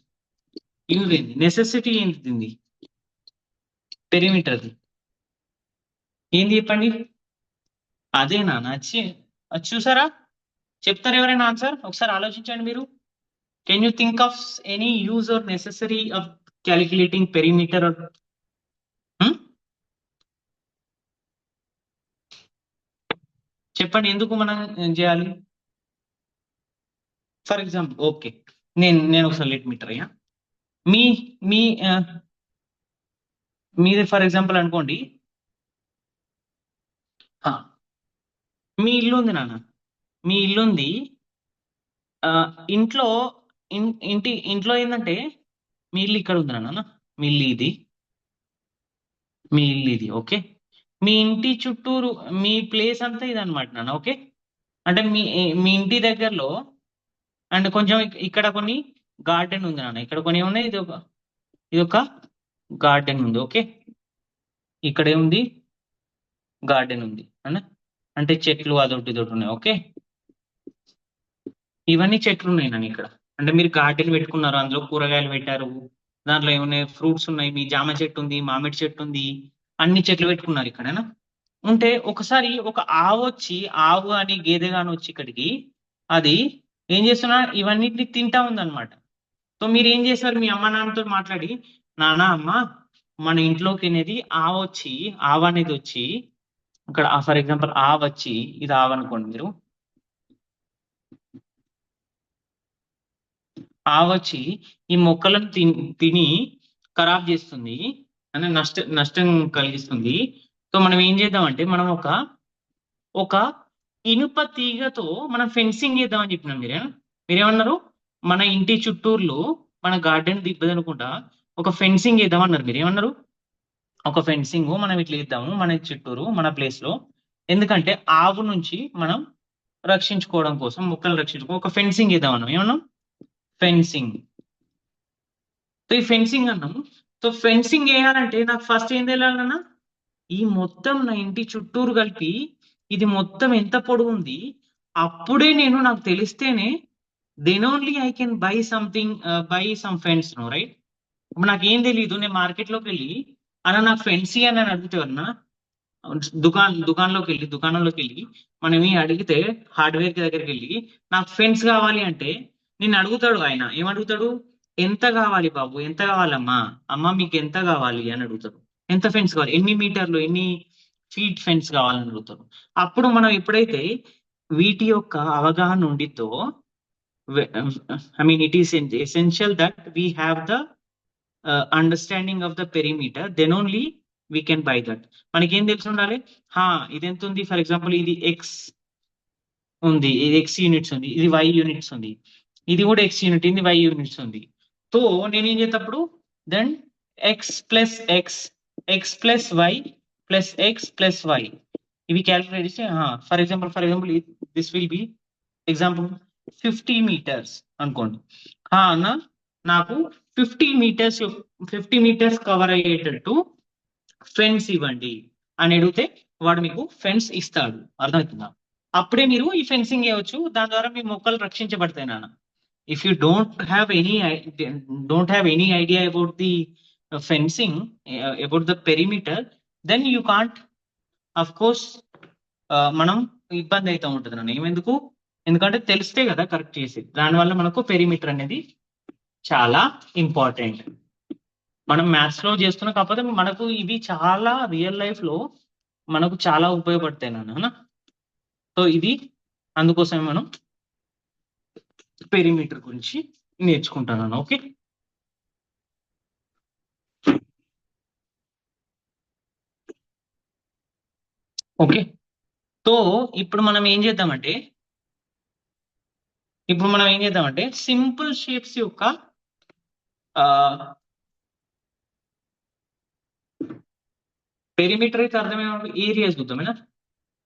S1: ఏంటి? Necessity ఏంటి perimeter? ఏంది చెప్పండి? అదేనా నచ్చి చూసారా? చెప్తారు ఎవరైనా ఆన్సర్? ఒకసారి ఆలోచించండి మీరు. Can you think of any use or necessary of calculating perimeter? చెప్పండి, ఎందుకు మనం చేయాలి? ఫర్ ఎగ్జాంపుల్, ఓకే, నేను ఒకసారి లెట్ మీటర్ అయ్యా, మీ మీ మీది ఫర్ ఎగ్జాంపుల్ అనుకోండి, మీ ఇల్లు ఉంది నాన్న, మీ ఇల్లు ఉంది. ఇంట్లో ఇంట్లో ఏంటంటే మీ ఇల్లు ఇక్కడ ఉంది నాన్న, మీ ఇల్లు ఇది, మీ ఇల్లు ఇది. ఓకే, మీ ఇంటి చుట్టూరు మీ ప్లేస్ అంతా ఇది అనమాట నాన్న. ఓకే, అంటే మీ ఇంటి దగ్గరలో అండ్ కొంచెం ఇక్కడ కొన్ని గార్డెన్ ఉంది నాన్న, ఇక్కడ కొన్ని ఉన్నాయి, ఇది ఒక గార్డెన్ ఉంది. ఓకే, ఇక్కడ ఏముంది? గార్డెన్ ఉంది అన్న, అంటే చెట్లు అదొకటి ఇదొకటి ఉన్నాయి. ఓకే, ఇవన్నీ చెట్లు ఉన్నాయి నన్ను ఇక్కడ. అంటే మీరు గార్డెన్ పెట్టుకున్నారు, అందులో కూరగాయలు పెట్టారు, దాంట్లో ఏమైనా ఫ్రూట్స్ ఉన్నాయి, మీ జామ చెట్టు ఉంది, మామిడి చెట్టు ఉంది, అన్ని చెట్లు పెట్టుకున్నారు ఇక్కడనా. ఉంటే ఒకసారి ఒక ఆవు వచ్చి, ఆవు అని గేదె గాని వచ్చి ఇక్కడికి, అది ఏం చేస్తున్నా ఇవన్నిటిని తింటా ఉందన్నమాట. సో మీరు ఏం చేస్తారు? మీ అమ్మ నాన్నతో మాట్లాడి, నాన్న అమ్మ మన ఇంట్లోకి అనేది ఆవు అనేది వచ్చి ఇక్కడ, ఫర్ ఎగ్జాంపుల్ ఆవు వచ్చి, ఇది ఆవు అనుకోండి మీరు, ఆవు వచ్చి ఈ మొక్కలను తిని ఖరాబ్ చేస్తుంది అని నష్టం కలిగిస్తుంది. సో మనం ఏం చేద్దామంటే, మనం ఒక ఇనుప తీగతో మనం ఫెన్సింగ్ చేద్దామని చెప్పినాం. మీరేమన్నారు? మన ఇంటి చుట్టూరులో మన గార్డెన్ దిబ్బదనుకుంటా ఒక ఫెన్సింగ్ చేద్దామన్నారు. మీరేమన్నారు? ఒక ఫెన్సింగ్ మనం ఇట్లా ఇద్దాము మన చుట్టూరు, మన ప్లేస్ లో. ఎందుకంటే ఆవు నుంచి మనం రక్షించుకోవడం కోసం, మొక్కలు రక్షించుకో ఒక ఫెన్సింగ్ ఇద్దామన్నాం. ఏమన్నాం? ఫెన్సింగ్. సో ఈ ఫెన్సింగ్ అన్నాం. సో ఫెన్సింగ్ వేయాలంటే నాకు ఫస్ట్ ఏం తెలియాలన్నా, ఈ మొత్తం నా ఇంటి చుట్టూరు కలిపి ఇది మొత్తం ఎంత పొడుగు ఉంది, అప్పుడే నాకు తెలిస్తేనే then only I can buy something, buy some fence. No right? ఇప్పుడు నాకు ఏం తెలియదు, నేను మార్కెట్లోకి వెళ్ళి అన్న నాకు ఫెన్సీ అని అడిగితే అన్నా, దుకాణంలోకి వెళ్ళి మనం అడిగితే హార్డ్వేర్ దగ్గరికి వెళ్ళి నాకు ఫెన్స్ కావాలి అంటే నిన్ను అడుగుతాడు ఆయన. ఏమడుగుతాడు? ఎంత కావాలి బాబు, ఎంత కావాలమ్మా, అమ్మ మీకు ఎంత కావాలి అని అడుగుతాడు. ఎంత ఫెన్స్ కావాలి, ఎన్ని మీటర్లు, ఎన్ని ఫీట్ ఫెన్స్ కావాలని అడుగుతారు. అప్పుడు మనం ఎప్పుడైతే వీటి యొక్క అవగాహన ఉండిద్దో, I mean it is essential that we have the understanding of the perimeter, then only we can buy that. మనకేం తెలిసి ఉండాలి, ఇది ఎంత ఉంది, ఫర్ ఎగ్జాంపుల్ ఇది ఎక్స్ ఉంది, ఇది ఎక్స్ యూనిట్స్ ఉంది, ఇది వై యూనిట్స్ ఉంది, ఇది కూడా ఎక్స్ యూనిట్, ఇది వై యూనిట్స్ ఉంది. సో నేను ఏం చేసేటప్పుడు then X plus X, X plus Y plus X plus Y, ఇవి క్యాలిక్యులేట్ చేస్తే for example this will be example 50 meters అనుకోండి. అన్న నాకు 50 మీటర్స్ కవర్ అయ్యేటట్టు ఫెన్స్ ఇవ్వండి అని అడిగితే వాడు మీకు ఫెన్స్ ఇస్తాడు. అర్థమవుతుందా? అప్పుడే మీరు ఈ ఫెన్సింగ్ వేయవచ్చు, దాని ద్వారా మీ మొక్కలు రక్షించబడతాయి నాన్న. If you don't have any idea about the fencing, about the perimeter, then you can't, of course మనం ఇబ్బంది అయితే ఉంటుంది నాన్న. ఏమెందుకు? ఎందుకంటే తెలిస్తే కదా కరెక్ట్ చేసేది. దానివల్ల మనకు పెరిమీటర్ అనేది చాలా ఇంపార్టెంట్. మనం మ్యాథ్స్ లో చేస్తున్నా, కాకపోతే మనకు ఇవి చాలా రియల్ లైఫ్ లో మనకు చాలా ఉపయోగపడతాయి నాన్న. సో ఇది అందుకోసమే మనం పెరిమీటర్ గురించి నేర్చుకుంటాను. Okay, okay. సో ఇప్పుడు మనం ఏం చేద్దామంటే సింపుల్ షేప్స్ యొక్క పెరిమీటర్ అయితే అర్థమైనప్పుడు ఏరియా చూద్దామేనా,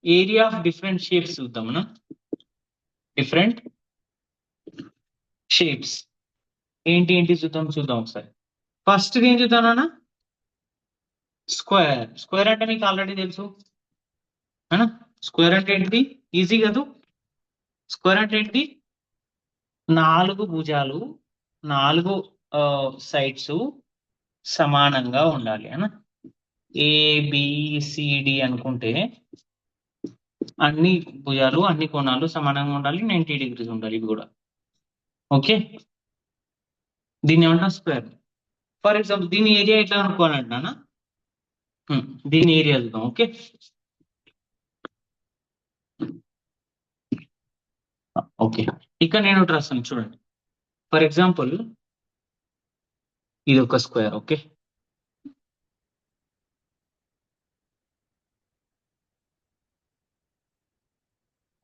S1: ఏరియా ఆఫ్ డిఫరెంట్ షేప్స్ చూద్దామన్నా. డిఫరెంట్ షేప్స్ ఏంటి చూద్దాం ఒకసారి. ఫస్ట్ ఏం చూద్దామన్నా, స్క్వేర్. స్క్వేర్ అంటే మీకు ఆల్రెడీ తెలుసు అనా. స్క్వేర్ అంటే ఏంటిది? ఈజీ కదా. స్క్వేర్ అంటే ఏంటిది? 4 భుజాలు, 4 సైడ్స్ సమానంగా ఉండాలి అనా. ఏబిసిడి అనుకుంటే అన్ని భుజాలు, అన్ని కోణాలు సమానంగా ఉండాలి, 90 degrees ఉండాలి ఇవి కూడా. ఓకే, దీన్ని ఏమంటాం? స్క్వేర్. ఫర్ ఎగ్జాంపుల్ దీని ఏరియా ఎట్లా అనుకోవాలంటున్నా, దీని ఏరియా చూద్దాం. Okay, okay. ఇక్కడ నేను రాస్తాను చూడండి. ఫర్ ఎగ్జాంపుల్ ఇది ఒక స్క్వేర్. Okay,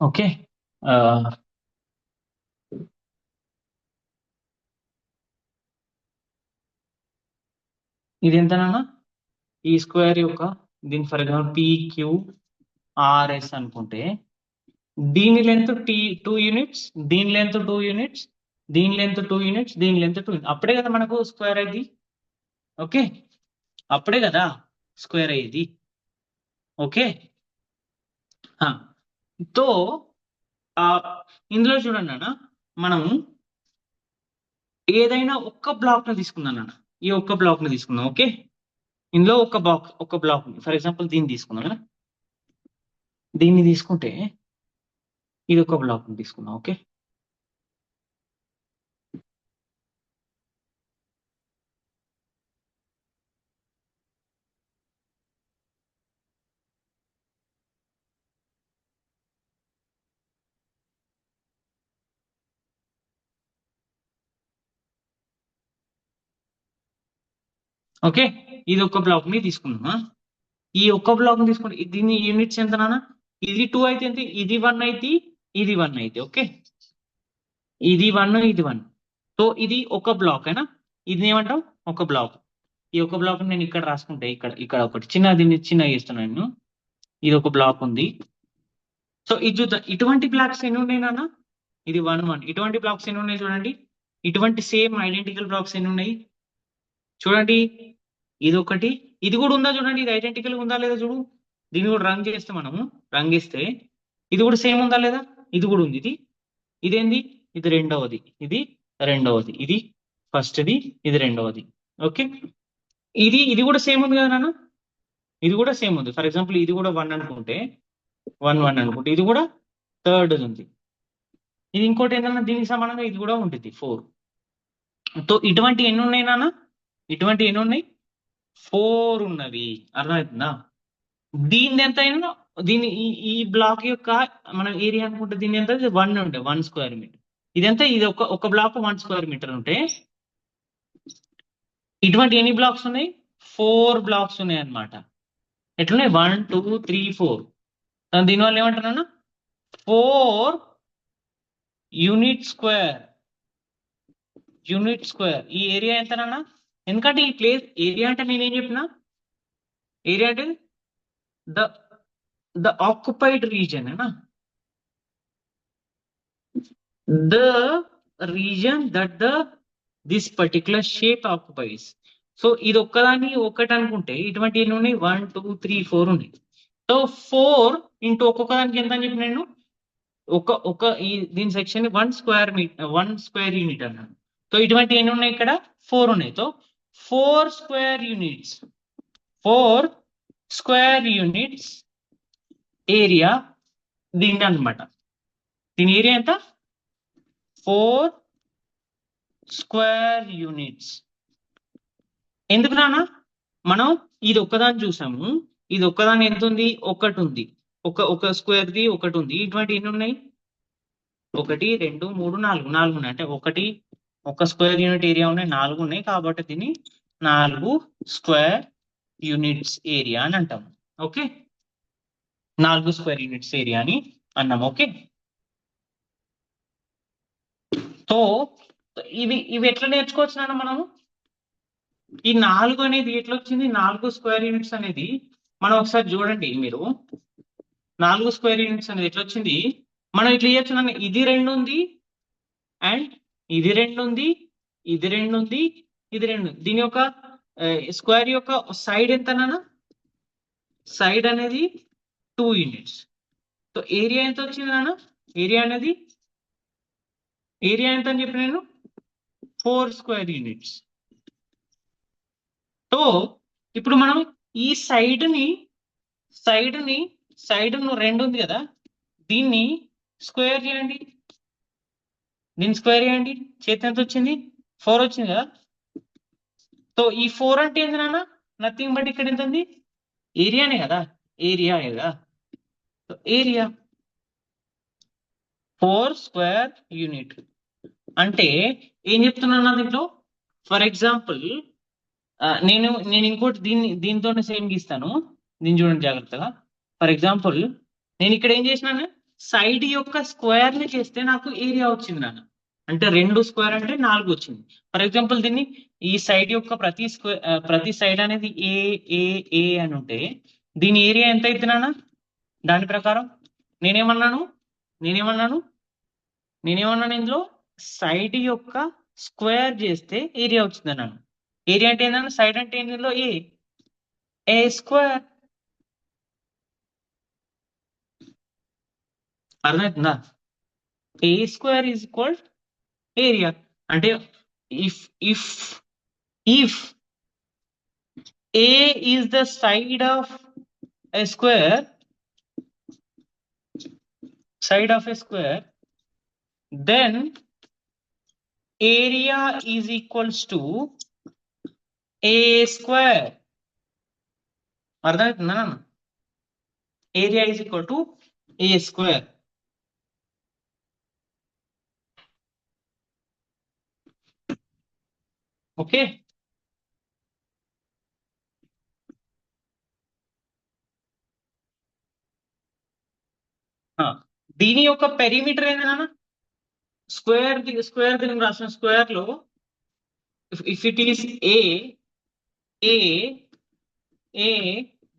S1: okay. ఇది ఎంతనన్నా ఈ స్క్వేర్ యొక్క, దీని ఫర్ ఎగ్జాంపుల్ PQRS అనుకుంటే, దీని లెంత్ 2 యూనిట్స్, దీని లెంత్ 2 యూనిట్స్, దీని లెంత్ 2 యూనిట్స్, దీని లెంత్ 2 యూనిట్స్. అప్పుడే కదా మనకు స్క్వేర్ అయ్యింది. ఓకే, అప్పుడే కదా స్క్వేర్ అయ్యేది. ఓకే, తో ఇందులో చూడండి అన్న, మనం ఏదైనా ఒక్క బ్లాక్ ను తీసుకుందాం అన్న. ఈ ఒక్క బ్లాక్ ను తీసుకుందాం. ఓకే, ఇందులో ఒక బ్లాక్, ఫర్ ఎగ్జాంపుల్ దీన్ని తీసుకుందాం కదా. దీన్ని తీసుకుంటే ఇది ఒక బ్లాక్ ని తీసుకుందాం. Okay, okay. ఇది ఒక బ్లాక్ ని తీసుకుందామా. ఈ ఒక్క బ్లాక్ ని తీసుకుంటే దీని యూనిట్స్ ఎంత నాన్న? ఇది 2 అయితే ఎంత? ఇది 1 అయితే, ఇది 1 అయితే. ఓకే, ఇది 1, ఇది 1. సో ఇది ఒక బ్లాక్ అయినా, ఇది ఏమంటాం? ఒక బ్లాక్. ఈ ఒక బ్లాక్ నేను ఇక్కడ రాసుకుంటే, ఇక్కడ ఒకటి దీన్ని చిన్నగా చేస్తున్నాను నేను. ఇది ఒక బ్లాక్ ఉంది. సో ఇది చూద్దాం, ఇటువంటి బ్లాక్స్ ఎన్ని ఉన్నాయి నాన్న? ఇది 1, 1. ఇటువంటి బ్లాక్స్ ఎన్ని ఉన్నాయి చూడండి. ఇటువంటి సేమ్ ఐడెంటికల్ బ్లాక్స్ ఎన్ని ఉన్నాయి చూడండి. ఇది ఒకటి, ఇది కూడా ఉందా చూడండి. ఇది ఐడెంటికల్ ఉందా లేదా చూడు. దీన్ని కూడా రంగ్ చేస్తే, మనము రంగ్ ఇస్తే ఇది కూడా సేమ్ ఉందా లేదా? ఇది కూడా ఉంది. ఇదేంది? ఇది రెండవది, ఇది రెండవది, ఇది ఫస్ట్ది, ఇది రెండవది. ఓకే, ఇది కూడా సేమ్ ఉంది కదా నాన్న. ఇది కూడా సేమ్ ఉంది. ఫర్ ఎగ్జాంపుల్ ఇది కూడా 1 అనుకుంటే, 1, 1 అనుకుంటే, ఇది కూడా థర్డ్ ఉంది. ఇది ఇంకోటి ఏంటన్నా, దీనికి సమానంగా ఇది కూడా ఉంటుంది 4. తో ఇటువంటి ఎన్ని ఉన్నాయి నాన్న? ఇటువంటి ఎన్ని ఉన్నాయి? 4 ఉన్నవి. అర్థమవుతుందా? దీని ఎంత అయినా దీని ఈ బ్లాక్ యొక్క మనం ఏరియా అనుకుంటే దీని ఎంత 1 ఉంటే 1 స్క్వేర్ మీటర్. ఇదంతా ఇది ఒక బ్లాక్ 1 స్క్వేర్ మీటర్ ఉంటే ఇటువంటి ఎన్ని బ్లాక్స్ ఉన్నాయి? 4 బ్లాక్స్ ఉన్నాయి అన్నమాట. ఎట్లున్నాయి? 1 2 3 4. దీనివల్ల ఏమంటున్నాను? 4 యూనిట్ స్క్వేర్. ఈ ఏరియా ఎంతనన్నా? ఎందుకంటే ఈ ప్లేస్ ఏరియా అంటే నేనేం చెప్పిన? ఏరియా అంటే ద ఆక్యుపైడ్ రీజన్ అనా, the region that this particular shape occupies. So ఇది ఒక్కదాన్ని ఒకటి అనుకుంటే ఇటువంటి ఎన్ని ఉన్నాయి? 1 2 3 4 ఉన్నాయి. సో 4 ఇంటూ ఒక్కొక్క దానికి ఎంత అని చెప్పి నేను దీని section 1 square metre 1 square unit అన్నాను. సో ఇటువంటి ఎన్ని ఉన్నాయి? ఇక్కడ 4 ఉన్నాయి. సో 4 స్క్వేర్ యూనిట్స్ ఏరియా దీని అన్నమాట. దీని ఏరియా ఎంత? 4 స్క్వేర్ యూనిట్స్. ఎందుకు నాన్న? మనం ఇది ఒక్కదాన్ని చూసాము. ఇది ఒక్కదాన్ని ఎంత ఉంది? ఒకటి ఉంది. ఒక స్క్వేర్ ది ఒకటి ఉంది. ఇటువంటి ఎన్ని ఉన్నాయి? 1 2 3 4 ఉన్నాయి. అంటే ఒక స్క్వేర్ యూనిట్ ఏరియా ఉన్నాయి, 4 ఉన్నాయి. కాబట్టి దీన్ని 4 స్క్వేర్ యూనిట్స్ ఏరియా అని అంటాము. ఓకే, 4 స్క్వేర్ యూనిట్స్ ఏరియా అని అన్నాము. ఓకే, సో ఇవి ఎట్లా నేర్చుకోవచ్చు నాన్న మనము? ఈ 4 అనేది ఎట్లా వచ్చింది? 4 స్క్వేర్ యూనిట్స్ అనేది మనం ఒకసారి చూడండి. మీరు 4 స్క్వేర్ యూనిట్స్ అనేది ఎట్లా వచ్చింది? మనం ఇట్లా చేయొచ్చు నాన్న. ఇది 2 ఉంది అండ్ ఇది 2 ఉంది, ఇది 2 ఉంది, ఇది 2. దీని యొక్క స్క్వేర్ యొక్క సైడ్ ఎంత నాన్న? సైడ్ అనేది 2 యూనిట్స్. సో ఏరియా ఎంత వచ్చింది నాన్న? ఏరియా ఎంత అని చెప్పి నేను 4 స్క్వేర్ యూనిట్స్. సో ఇప్పుడు మనం ఈ సైడ్ ను 2 ఉంది కదా, దీన్ని స్క్వేర్ చేయండి. చేతి ఎంత వచ్చింది? 4 వచ్చింది కదా. సో ఈ 4 అంటే ఏంది నాన్న? నథింగ్ బట్ ఇక్కడ ఎంత ఉంది? ఏరియానే కదా. సో ఏరియా 4 స్క్వేర్ యూనిట్ అంటే ఏం చెప్తున్నాను దీంట్లో? ఫర్ ఎగ్జాంపుల్ నేను ఇంకోటి దీంతోనే సేమ్ గీస్తాను. దీన్ని చూడండి జాగ్రత్తగా. ఫర్ ఎగ్జాంపుల్ నేను ఇక్కడ ఏం చేసినాను? సైడ్ యొక్క స్క్వేర్ ని చేస్తే నాకు ఏరియా వచ్చింది నాన్న. అంటే 2 స్క్వేర్ అంటే 4 వచ్చింది. ఫర్ ఎగ్జాంపుల్ దీన్ని ఈ సైడ్ యొక్క ప్రతి సైడ్ అనేది ఏ అని ఉంటే దీని ఏరియా ఎంత అయితే నాన్న? దాని ప్రకారం నేనేమన్నాను ఇందులో సైడ్ యొక్క స్క్వేర్ చేస్తే ఏరియా వచ్చింది అన్నాను. ఏరియా అంటే ఏంటన్నా? సైడ్ అంటే ఏంటిలో ఏ స్క్వేర్. అర్థమవుతుందా? ఏ స్క్వేర్ ఈజ్ ఈక్వల్ ఏరియా. అంటే if A is the side of A square, then area is equals to a square. అర్థమవుతుందా? Area is equal to A square. Okay, దీని యొక్క పెరిమీటర్ ఏంది నాన్న? స్క్వేర్ దీనికి రాసిన స్క్వేర్ లో ఇఫ్ ఇట్ ఈస్ ఏ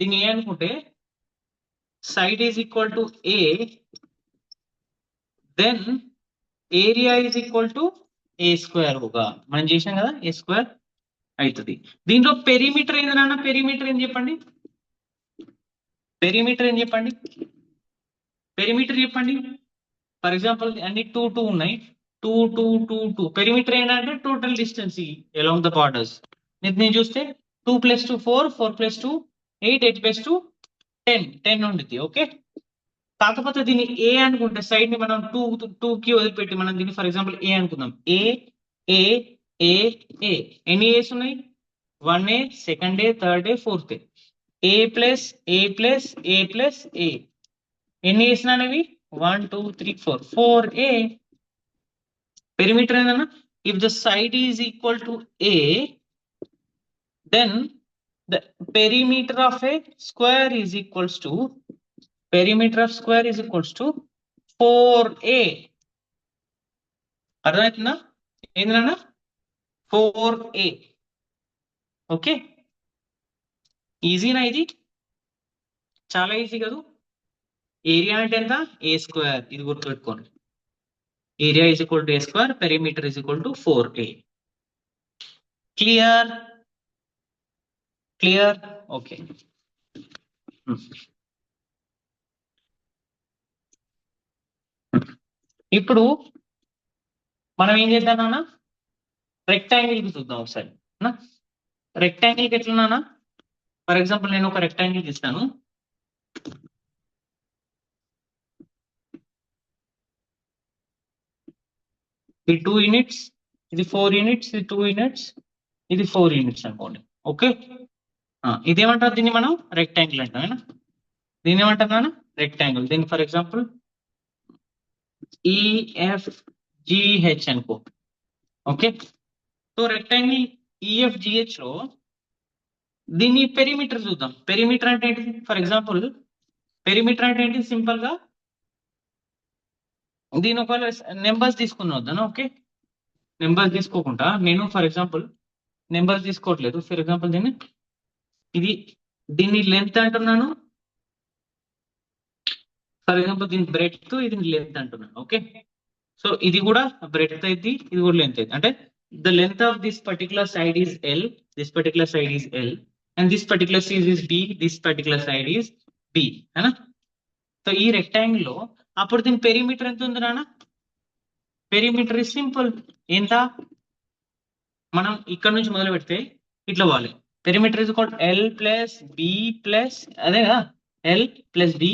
S1: దీన్ని ఏ అనుకుంటే side is equal to A, then area is equal to A square. మనం చేసాం కదా, ఏ స్క్వేర్ అవుతుంది. దీంట్లో పెరిమీటర్ ఏంది నాన్న? పెరిమీటర్ ఏం చెప్పండి? ఫర్ ఎగ్జాంపుల్ అన్ని 2 2 ఉన్నాయి. 2 2 2 2 పెరిమీటర్ ఏంటంటే total distance along the borders. నేను చూస్తే 2 + 2 4, 4 + 2 8, 8 + 2 10 ఉండిద్ది. ఓకే, కాకపోతే దీన్ని ఏ అనుకుంటే సైడ్ ని మనం 2 కి వదిలిపెట్టి మనం దీన్ని ఫర్ ఎగ్జాంపుల్ ఏ అనుకుందాం. ఏ ఎన్ని ఏస్ ఉన్నాయి? 1A, 2A, 3A, 4A. ఏ ప్లస్ ఏ ప్లస్ ఏ ప్లస్ ఏ. ఎన్ని వేసినాను ఇవి? 1 2 3 4 4a. పెరిమీటర్ ఏందన్నా? If the side is equal to A, then the perimeter of a square is equals to perimeter of square is equals to 4a. అర్థమవుతుందా? ఏంటన్నా? 4a. Okay, ఈజీనా ఇది? చాలా easy కదా. Area అంటే ఎంత? ఏ స్క్వేర్. ఇది గుర్తుపెట్టుకోండి. Area is equal to A square, perimeter is equal to 4a. Clear? Clear? Okay. ఇప్పుడు మనం ఏం చేద్దాం నాన్న? రెక్టాంగిల్ కి చూద్దాం ఒకసారి. రెక్టాంగిల్ కి ఎట్లా? ఫర్ ఎగ్జాంపుల్ నేను ఒక రెక్టాంగిల్ తీస్తాను. ఇది 2 యూనిట్స్, ఇది 4 యూనిట్స్, ఇది 2 యూనిట్స్, ఇది 4 యూనిట్స్ అనుకోండి. ఓకే, ఇదేమంటారు? దీన్ని మనం రెక్టాంగిల్ అంటాం. దీన్ని ఏమంటాం నాన్న? రెక్టాంగిల్. దీన్ని ఫర్ ఎగ్జాంపుల్ ఈఎఫ్జిహెచ్ అనుకో. ఓకే, సో రెక్టాంగిల్ ఈఎఫ్జిహెచ్ లో దీన్ని పెరిమీటర్ చూద్దాం. పెరిమీటర్ అంటే ఏంటి? ఫర్ ఎగ్జాంపుల్ పెరిమీటర్ అంటే ఏంటి? సింపుల్ గా దీని ఒకవేళ నెంబర్స్ తీసుకుని వద్దాను. ఓకే, నెంబర్స్ తీసుకోకుండా నేను ఫర్ ఎగ్జాంపుల్ నెంబర్స్ తీసుకోవట్లేదు. ఫర్ ఎగ్జాంపుల్ దీన్ని లెంత్ అంటున్నాను. ఫర్ ఎగ్జాంపుల్ దీని బ్రెడ్త్, ఇది లెంత్ అంటున్నాను. ఓకే, సో ఇది కూడా బ్రెడ్త్ అయింది, ఇది కూడా లెంత్ అయింది. అంటే the length of this particular side is L, this particular side is L, and this particular side is B, this particular side is B. So ఈ రెక్టాంగిల్ లో అప్పుడు దీని పెరిమీటర్ ఎంత ఉంది నాన్న? Perimeter is simple. ఎంత? మనం ఇక్కడ నుంచి మొదలు పెడితే ఇట్లా పోవాలి. Perimeter is equal L plus B plus, అదే కదా, L plus B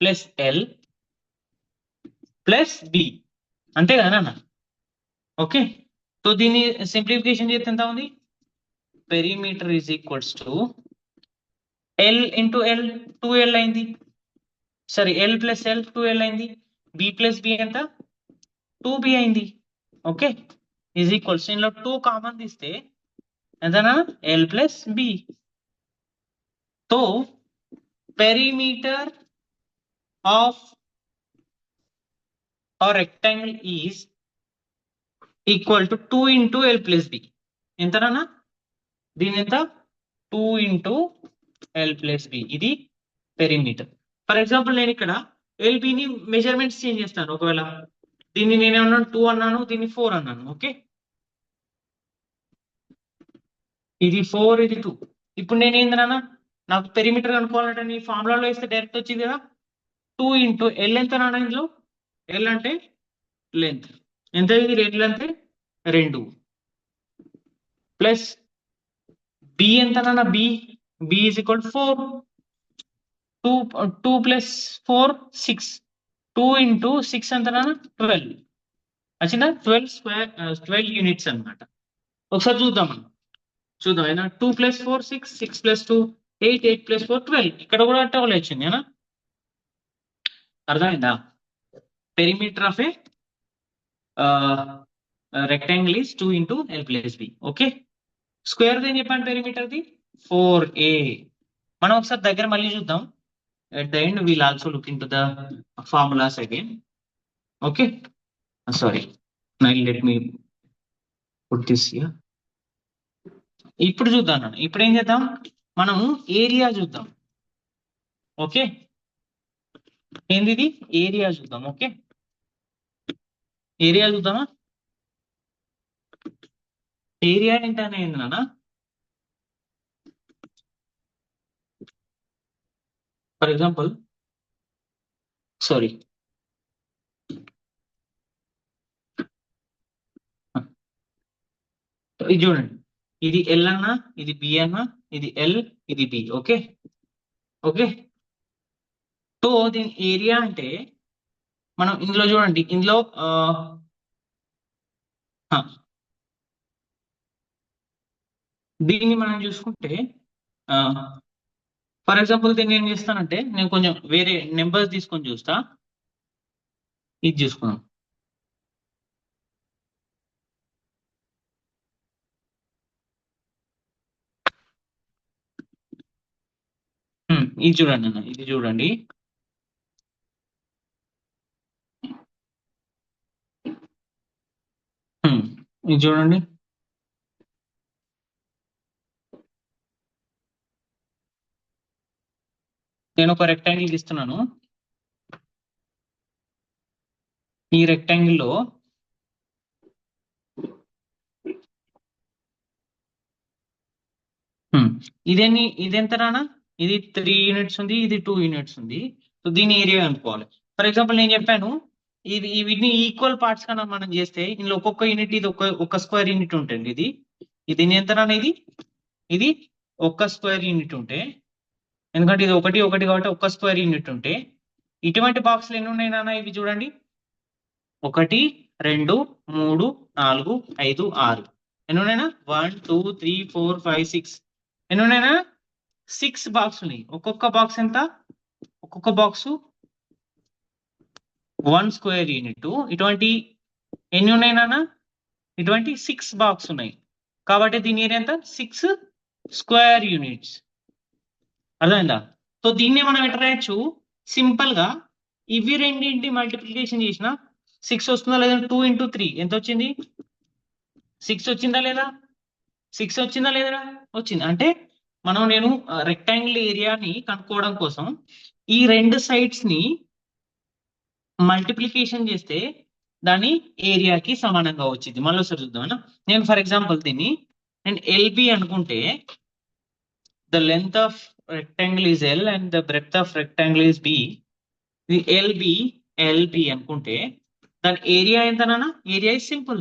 S1: plus L plus B, అంతే కదా నాన్న? ఓకే, సో దీన్ని సింప్లిఫికేషన్ చేస్తే ఎంత ఉంది? Perimeter is equals to L into L, 2l అయింది. సరే, ఎల్ ప్లస్ ఎల్ 2l అయింది. బి ప్లస్ బి ఎంత? 2b అయింది. ఓకే, ఈజ్ ఈక్వల్స్, ఇందులో 2 కామన్ తీస్తే ఎంతనా? L plus B. So perimeter of a rectangle is equal to 2 into l plus b. ఎంతనా? దీని ఎంత? 2 into l plus b. ఇది పెరిమీటర్. ఫర్ ఎగ్జాంపుల్ నేను ఇక్కడ ఎల్బిని మెజర్మెంట్స్ చేంజ్ చేస్తాను. ఒకవేళ దీన్ని నేను ఏమన్నాను? 2 అన్నాను, దీన్ని 4 అన్నాను. ఓకే, ఇది 4, ఇది 2. ఇప్పుడు నేను ఏందన్నా? నాకు పెరిమీటర్ కనుక్కోవాలంటే నీ ఫార్ములాలో వేస్తే డైరెక్ట్ వచ్చింది కదా. 2 into ఎల్ ఎంత నాన్న? ఇందులో ఎల్ అంటే లెంత్ ఎంత? ఇది ఎల్ అంటే 2 ప్లస్ బి ఎంత నాన్న? B is equal 4. 2 ప్లస్ 4 6. 2 into 6 ఎంత నాన్న? 12. వచ్చిందా? 12 స్క్వేర్, 12 యూనిట్స్ అన్నమాట. ఒకసారి చూద్దాం మనం. చూద్దాం అయినా. 2 ప్లస్ 4 6, 6 ప్లస్ 2 8, 8 ప్లస్ 4 12. ఇక్కడ కూడా 12 వచ్చింది ఏనా? అర్థమైందా? Perimeter of a rectangle is 2 into l plus b. Okay, square దేని చెప్పండి? Perimeter the 4a. మనం ఒకసారి దగ్గర మళ్ళీ చూద్దాం. at the end we'll also look into the formulas again. Okay, sorry, now let me put this here. ఇప్పుడు చూద్దాం నన్ను. ఇప్పుడు ఏం చేద్దాం? మనం ఏరియా చూద్దాం. ఓకే, ఏంది ఇది? ఏరియా చూద్దాం. ఓకే, ఏరియా చూద్దామా? ఏరియా ఏంటనే ఏంది నాన్న? ఫర్ ఎగ్జాంపుల్, సారీ, ఇది చూడండి. ఇది ఎల్ అన్నా, ఇది బి అన్నా, ఇది ఎల్, ఇది బి. ఓకే, ఓకే, సో దీని ఏరియా అంటే మనం ఇందులో చూడండి, ఇందులో దీన్ని మనం చూసుకుంటే ఫర్ ఎగ్జాంపుల్ దీన్ని ఏం చేస్తానంటే నేను కొంచెం వేరే నెంబర్స్ తీసుకొని చూస్తా. ఇది చూసుకుందాం. ఇది చూడండి అన్న, ఇది చూడండి. ఇది చూడండి. నేను ఒక రెక్టాంగిల్ గీస్తున్నాను. ఈ రెక్టాంగిల్లో ఇదెంత రానా? ఇది 3 యూనిట్స్ ఉంది, ఇది 2 యూనిట్స్ ఉంది. సో దీని ఏరియా అనుకోవాలి. ఫర్ ఎగ్జాంపుల్ నేను చెప్పాను వీటిని ఈక్వల్ పార్ట్స్ కన్నా మనం చేస్తే ఇందులో ఒక్కొక్క యూనిట్ ఇది ఒక స్క్వేర్ యూనిట్ ఉంటుంది. ఇది ఎంత రానా? ఇది ఒక్క స్క్వేర్ యూనిట్ ఉంటే, ఎందుకంటే ఇది ఒకటి ఒకటి కాబట్టి ఒక్క స్క్వేర్ యూనిట్ ఉంటే ఇటువంటి బాక్స్లు ఎన్ని ఉన్నాయి నాన్న? ఇవి చూడండి, 1 2 3 4 5 6 ఎన్ని ఉన్నాయినా? 1 2 3 4 5 6 ఎన్ని ఉన్నాయినా? 6 బాక్స్ ఉన్నాయి. ఒక్కొక్క బాక్స్ ఎంత? ఒక్కొక్క బాక్స్ 1 స్క్వేర్ యూనిట్. ఇటువంటి ఎన్ని ఉన్నాయి నాన్న? ఇటువంటి 6 బాక్స్ ఉన్నాయి. కాబట్టి దీని ఏరియా ఎంత? 6 స్క్వేర్ యూనిట్స్. అర్థమైందా? సో దీన్నే మనం ఎట్లా రాయొచ్చు? సింపుల్ గా ఇవి రెండింటి మల్టిప్లికేషన్ చేసిన 6 వస్తుందా లేదా? 2 × 3 ఎంత వచ్చింది? 6 వచ్చిందా లేదా? 6 వచ్చిందా లేదా? వచ్చింది. అంటే నేను రెక్టాంగిల్ ఏరియాని కనుక్కోవడం కోసం ఈ రెండు సైడ్స్ ని మల్టిప్లికేషన్ చేస్తే దాని ఏరియాకి సమానంగా వచ్చింది. మళ్ళీ ఒకసారి చూద్దాం. నేను ఫర్ ఎగ్జాంపుల్ దీన్ని నేను ఎల్బి అనుకుంటే, the length of rectangle is L and the breadth of rectangle is B. ఇది LB అనుకుంటే దాని ఏరియా ఎంత నాన్న? Area is simple.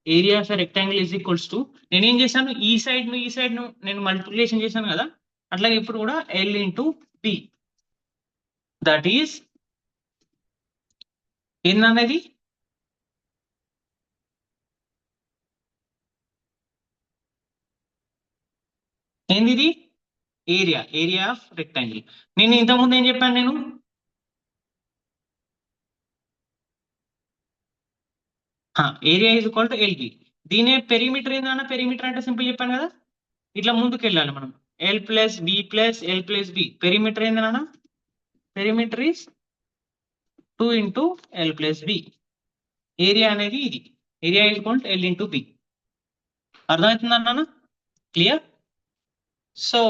S1: Area of rectangle is equals to, నేనేం చేశాను? ఈ సైడ్ ను నేను మల్టిప్లికేషన్ చేశాను కదా, అట్లాగే ఇప్పుడు కూడా L × B. దట్ ఈస్ ఏందనేది? ఏంది ఇది? Area of rectangle. నేను ఇంతకుముందు ఏం చెప్పాను? నేను area is equal to L B. దీనే పెరిమీటర్ ఏందన్న? పెరిమీటర్ అంటే సింపుల్ చెప్పాను కదా, ఇట్లా ముందుకు వెళ్ళాలి మనం. L + B + L + B. Perimeter ఏందన్న? Perimeter is 2 × L + B. Area అనేది ఇది. Area is equal to L × B. అర్థమవుతుందా నాన్న? క్లియర్? సో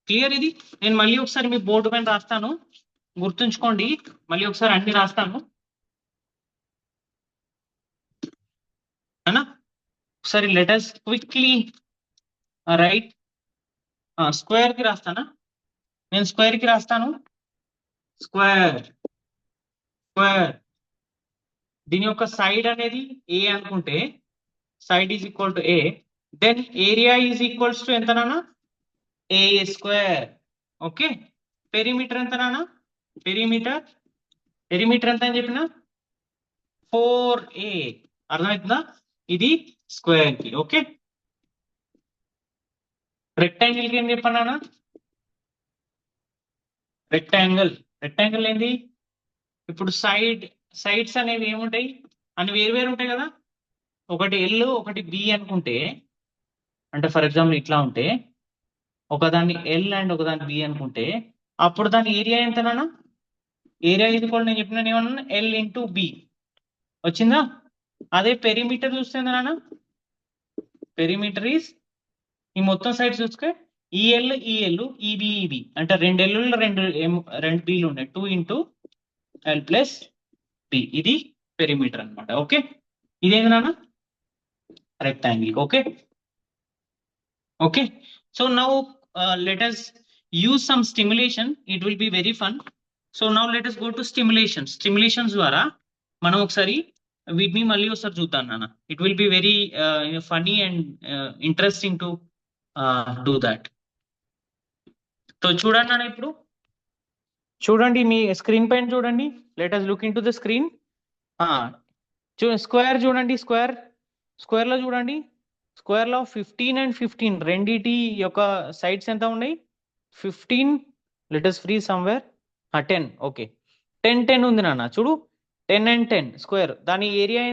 S1: క్లియర్ ఇది. నేను మళ్ళీ ఒకసారి మీ బోర్డు పైన రాస్తాను, గుర్తుంచుకోండి. మళ్ళీ ఒకసారి అన్ని రాస్తాను అన్నా. ఒకసారి లెటర్స్ క్విక్లీ రైట్. స్క్వేర్ కి రాస్తానా? నేను స్క్వేర్ కి రాస్తాను. స్క్వేర్ దీని యొక్క సైడ్ అనేది ఏ అనుకుంటే, side is equal to A, then area is equals to ఎంత నాన్న? A². ఓకే. పెరిమీటర్ ఎంత నాన్న? పెరిమీటర్ ఎంత అని చెప్పిన? 4A. అర్థమవుతుందా? ఇది స్క్వేర్ కి. ఓకే. రెక్టాంగిల్ కి ఏం చెప్పాను నాన్న? రెక్టాంగిల్ ఏంది? ఇప్పుడు సైడ్స్ అనేవి ఏముంటాయి? అన్ని వేరు ఉంటాయి కదా. ఒకటి L ఒకటి B అనుకుంటే, అంటే ఫర్ ఎగ్జాంపుల్ ఇట్లా ఉంటే, ఒకదాన్ని L అండ్ ఒకదాన్ని B అనుకుంటే, అప్పుడు దాని ఏరియా ఎంత నాన్న? ఏరియా ఇది కూడా నేను చెప్పిన ఏమన్నా? L × B వచ్చిందా? అదే పెరిమీటర్ చూస్తే నాన్న, పెరిమీటర్ ఈస్ ఈ మొత్తం సైడ్ చూసుకే EL EB అంటే 2 L రెండు Bలు ఉన్నాయి. 2 × L + B. ఇది పెరిమీటర్ అనమాట. ఓకే. ఇదేంటి నాన్న? Rectangle. Okay. So now let us use some stimulation. It will be very fun. So now let us go to stimulations ద్వారా మనం ఒకసారి వీటిని మళ్ళీ ఒకసారి చూద్దాం నాన్న. It will be very funny and interesting to do that. So చూడండి నాన్న, ఇప్పుడు చూడండి మీ స్క్రీన్ పైన చూడండి. Let us look into the screen. Square చూడండి. స్క్వేర్ లో చూడండి. స్క్వేర్ లో 15 and 15 రెండిటి యొక్క సైడ్స్ ఎంత ఉన్నాయి? 15 let us free somewhere 10. Okay 10 ఉంది నాన్న చూడు 10 and 10 స్క్వేర్ దాని ఏరియా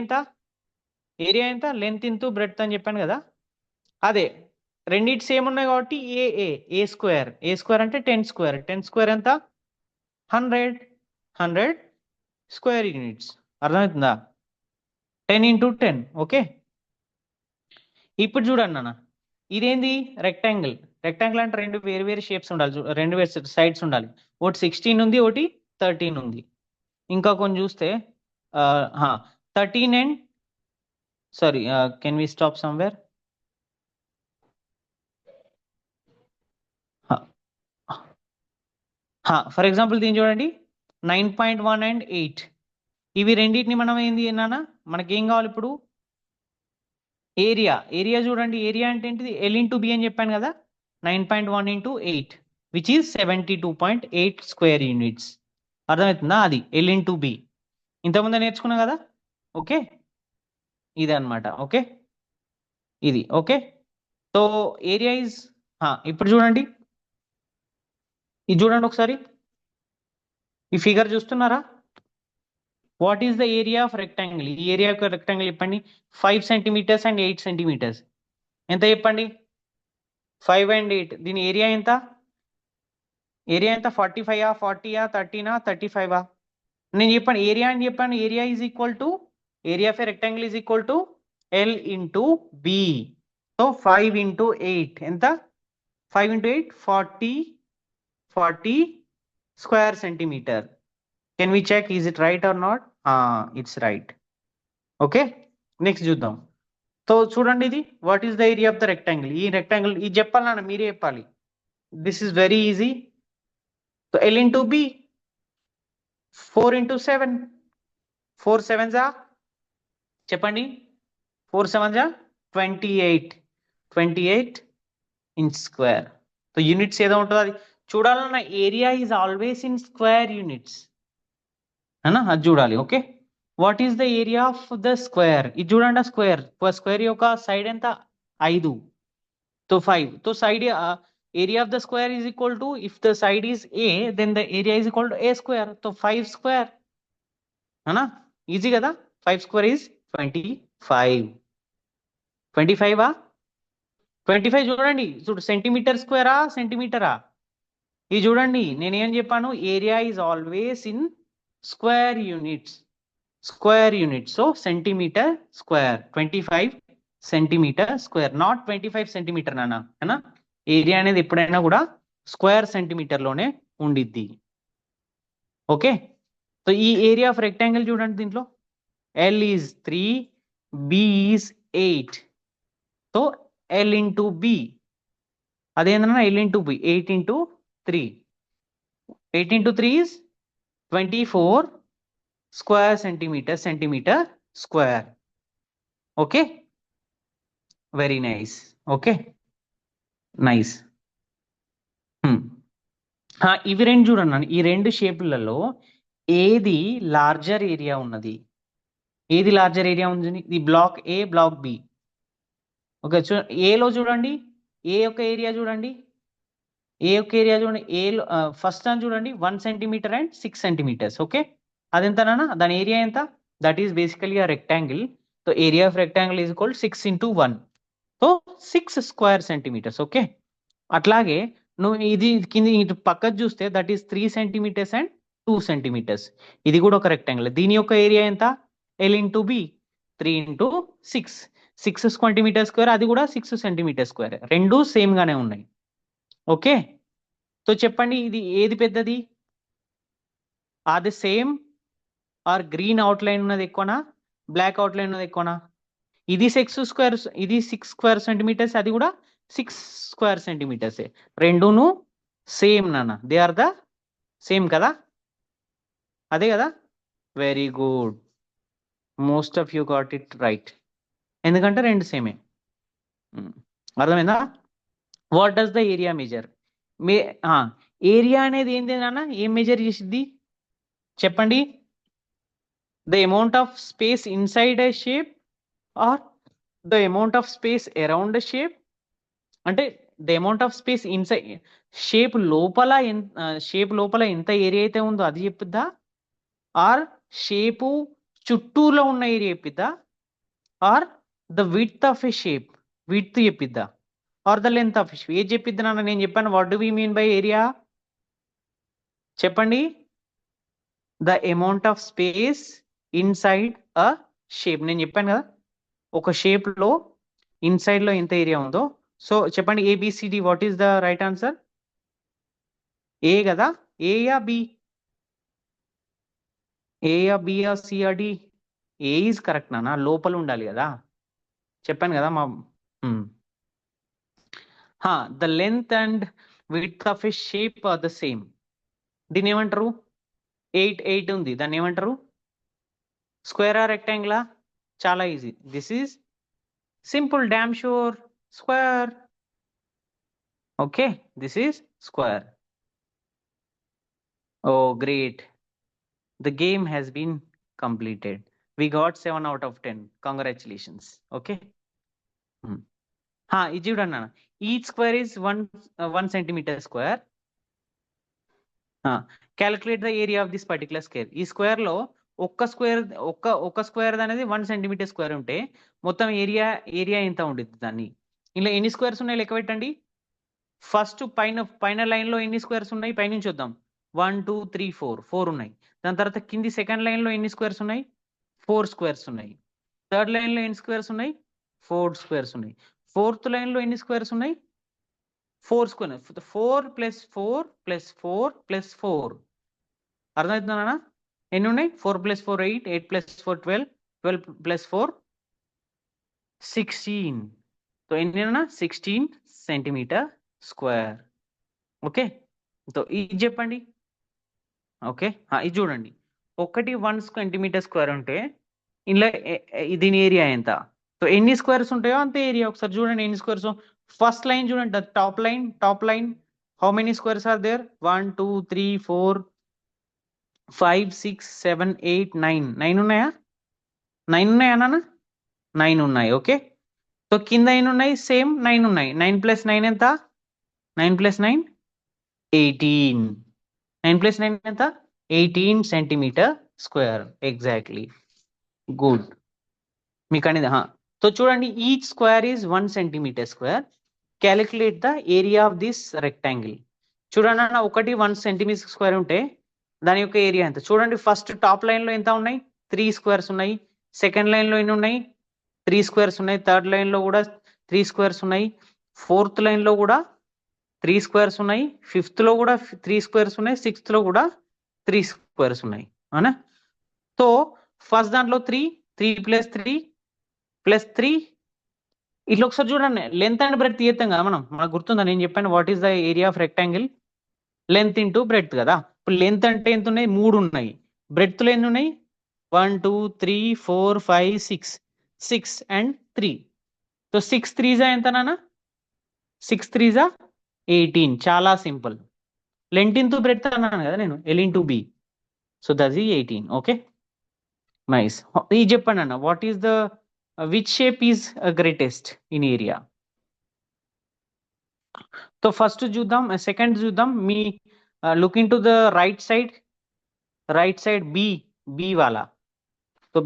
S1: ఎంత లెంత్ ఇంటూ బ్రెడ్త్ అని చెప్పాను కదా అదే రెండిటి సేమ్ ఉన్నాయి కాబట్టి ఏ స్క్వేర్ అంటే 10 స్క్వేర్ ఎంత 100 స్క్వేర్ యూనిట్స్ అర్థమవుతుందా 10 into 10 ఓకే ఇప్పుడు చూడండి నాన్న ఇదేంది రెక్టాంగిల్ అంటే రెండు వేరు షేప్స్ ఉండాలి రెండు వేరు సైడ్స్ ఉండాలి ఒకటి 16 ఉంది ఒకటి 13 ఉంది ఇంకా కొన్ని చూస్తే 13 and sorry can we stop somewhere for example దీన్ని చూడండి 9.1 and 8 ఇవి రెండింటిని మనం ఏంది నాన్న మనకి ఏం కావాలి ఇప్పుడు ఏరియా చూడండి ఏరియా అంటే ఏంటిది L into B అని చెప్పాను కదా 9.1 into 8 which is 72.8 square units అర్థమవుతుందా అది L into B ఇంతకుముందు నేర్చుకున్నాం కదా ఓకే ఇది అన్నమాట ఓకే ఇది ఓకే సో ఏరియా ఇస్ ఇప్పుడు చూడండి ఇది చూడండి ఒకసారి ఈ ఫిగర్ చూస్తున్నారా what is the area of rectangle ఈ ఏరియా యొక్క రెక్టాంగిల్ చెప్పండి 5 centimeters and 8 centimeters ఎంత చెప్పండి 5 and 8 దీని ఏరియా ఎంత 45 40 13 35 నేను చెప్పాను ఏరియా అని చెప్పాను area is equal to area of a rectangle is equal to L into B so 5 into 8 ఎంత 5 into 8 40 square centimeter. Can we check is it right or not? It's right. Okay, next చూద్దాం so చూడండి ఇది what is the area of the rectangle ఈ rectangle ఇది చెప్పాలన్నా మీరే చెప్పాలి this is very easy so L into B 4 into 7 4 7s చెప్పండి 4 7s 28 inch square so units ఏదో ఉంటుంది అది చూడాలన్న area is always in square units అన్నా అది చూడాలి okay what is the area of the square ఇది చూడండి స్క్వేర్ యొక్క సైడ్ ఎంత 5 तो 5 तो side area of the square is equal to if the side is a then the area is equal to a square तो 5 square है ना easy కదా 5 square is 25 25 చూడండి చూడు సెంటీమీటర్ స్క్వేరా సెంటీమీటరా ఇది చూడండి నేనేం చెప్పాను area is always in square units so centimetre square 25 centimetre square not 25 centimetre నాన్న ఏనా ఏరియా అనేది ఎప్పుడైనా కూడా స్క్వేర్ సెంటీమీటర్ లోనే ఉండిద్ది ఓకే సో ఈ ఏరియా ఆఫ్ రెక్టాంగిల్ చూడండి దీంట్లో L is 3 B is 8 so L into B అదేంటన్నా L into B 8 into 3 8 into 3 is 24 square centimeter square okay very nice okay nice ఇవి రెండు చూడండి ఈ రెండు షేపులలో ఏది లార్జర్ ఏరియా ఉన్నది ఇది బ్లాక్ ఏ బ్లాక్ బి ఓకే ఏలో చూడండి ఏ యొక్క ఏరియా చూడండి ఏ ఫస్ట్ అని చూడండి 1 centimeter and 6 centimeters ఓకే అదెంతనా దాని ఏరియా ఎంత that is basically a rectangle so area of rectangle is equal 6 into 1 so 6 square centimeters okay అట్లాగే నువ్వు ఇది కింద ఇటు పక్కకు చూస్తే that is 3 centimeters and 2 centimeters ఇది కూడా ఒక రెక్టాంగిల్ దీని యొక్క ఏరియా ఎంత L into B 3 into 6 centimeter square అది కూడా 6 centimeter square రెండు సేమ్ గానే ఉన్నాయి ఓకే సో చెప్పండి ఇది ఏది పెద్దది అది సేమ్ ఆర్ గ్రీన్ అవుట్లైన్ ఉన్నది ఎక్కువనా బ్లాక్ అవుట్లైన్ ఉన్నది ఎక్కువనా ఇది 6 square centimeters అది కూడా 6 square centimeters రెండును సేమ్ నాన్న దే ఆర్ ద సేమ్ కదా అదే కదా very good most of you got it right ఎందుకంటే రెండు సేమే అర్థమైందా what does the area measure area అనేది ఏంటి నాన్న ఏం మెజర్ చేసిద్ది చెప్పండి the amount of space inside a shape are the amount of space around a shape అంటే the amount of space inside shape లోపల ఎంత ఏరియా అయితే ఉందో అది చెప్పిద్దా, ఆర్ షేపు చుట్టూలో ఉన్న ఏరియా చెప్పిద్దా, or the width of a shape width చెప్పిద్దా, or the length of shape ఏది చెప్పిద్దా నాన్న? నేను చెప్పాను what do we mean by area చెప్పండి. The amount of space inside a shape. నేను చెప్పాను కదా ఒక షేప్ లో ఇన్సైడ్ లో ఎంత ఏరియా ఉందో. సో చెప్పండి A B C D what is the right answer? A కదా, ఏ యా బి? ఏ యా బి యా సి యా డి? ఏ ఈజ్ కరెక్ట్ నాన్న, లోపల ఉండాలి కదా, చెప్పాను కదా మా. The length and width of a shape are the same. దీన్ని ఏమంటారు? 8 ఉంది, దాన్ని ఏమంటారు? స్క్వేరా రెక్టాంగిలా? చాలా easy, this is simple, damn sure, square. Okay, this is square. Oh great, the game has been completed. We got 7 out of 10. Congratulations. Okay. ఇది చూడండి అన్న, each square is 1 centimeter square. Calculate the area of this particular square. ఈ square లో ఒక్క square అనేది 1 centimetre square ఉంటే మొత్తం area ఎంత ఉంటుంది దాన్ని? ఇలా ఎన్ని స్క్వేర్స్ ఉన్నాయి లెక్క పెట్టండి. ఫస్ట్ పైన లైన్ లో ఎన్ని స్క్వేర్స్ ఉన్నాయి పైనుంచి చూద్దాం. 1 2 3 4 ఉన్నాయి. దాని తర్వాత కింది సెకండ్ లైన్ లో ఎన్ని స్క్వేర్స్ ఉన్నాయి? 4 స్క్వేర్స్ ఉన్నాయి. థర్డ్ లైన్ లో ఎన్ని స్క్వేర్స్ ఉన్నాయి? 4 స్క్వేర్స్ ఉన్నాయి. ఫోర్త్ లైన్ లో ఎన్ని స్క్వేర్స్ ఉన్నాయి? 4 స్క్వేర్. 4 + 4 + 4 + 4. అర్థమవుతుందా? ఎన్ని ఉన్నాయి? 4 + 4 8, 8 + 4 12, 12 + 4 16. సో ఎన్ని అన్నా? 16 సెంటీమీటర్ స్క్వేర్. ఓకే, సో ఇది చెప్పండి. ఓకే, ఇది చూడండి, 1 సెంటీమీటర్ స్క్వేర్ ఉంటే ఇందులో దీని ఏరియా ఎంత? సో ఎన్ని స్క్వేర్స్ ఉంటాయో అంతే ఏరియా. ఒకసారి చూడండి ఎన్ని స్క్వేర్స్. ఫస్ట్ లైన్ చూడండి, top line how many squares are there? 1 2 3 4 5 6 7 8 9. 9 ఉన్నాయా? 9 ఉన్నాయా నాన్న? 9 ఉన్నాయి. ఓకే, సో కింద ఎన్ని ఉన్నాయి? సేమ్ 9 ఉన్నాయి. 9 + 9 ఎంత? 9 + 9 18. 9 + 9 ఎంత? 18 సెంటీమీటర్ స్క్వేర్. Exactly, good. మీకు అనేది సో చూడండి, each square is 1 centimetre square. Calculate the area of this rectangle. చూడండి అన్న, 1 సెంటీమీటర్ స్క్వేర్ ఉంటే దాని యొక్క ఏరియా ఎంత? చూడండి, ఫస్ట్ టాప్ లైన్ లో ఎంత ఉన్నాయి? 3 స్క్వేర్స్ ఉన్నాయి. సెకండ్ లైన్ లో ఎన్ని ఉన్నాయి? 3 స్క్వేర్స్ ఉన్నాయి. థర్డ్ లైన్ లో కూడా 3 స్క్వేర్స్ ఉన్నాయి. ఫోర్త్ లైన్ లో కూడా 3 స్క్వేర్స్ ఉన్నాయి. ఫిఫ్త్ లో కూడా 3 స్క్వేర్స్ ఉన్నాయి. సిక్స్త్ లో కూడా 3 స్క్వేర్స్ ఉన్నాయి, అవునా? సో ఫస్ట్ దాంట్లో 3 + 3 + 3 ఇట్లా ఒకసారి చూడండి. లెంత్ అండ్ బ్రెడ్త్ తీస్తాం కదా మనకు గుర్తుందా? నేను చెప్పాను what is the area of rectangle? Length into breadth కదా. ఇప్పుడు లెంత్ అంటే ఎంత ఉన్నాయి? 3 ఉన్నాయి. బ్రెడ్త్ లో ఎన్ని ఉన్నాయి? 1 2 3 4 5 6. 6 and 3. సో 6 3s ఎంత నాన్న? 6 3s 18. చాలా సింపుల్. లెంత్ ఇంటూ బ్రెడ్త్ అన్నాను కదా నేను, L into B. So that is 18. Okay, nice. ఇది చెప్పండి అన్న, what is the which shape is greatest in area? So first చూద్దాం, సెకండ్ చూద్దాం. మీ look into the right side B వాలా. సో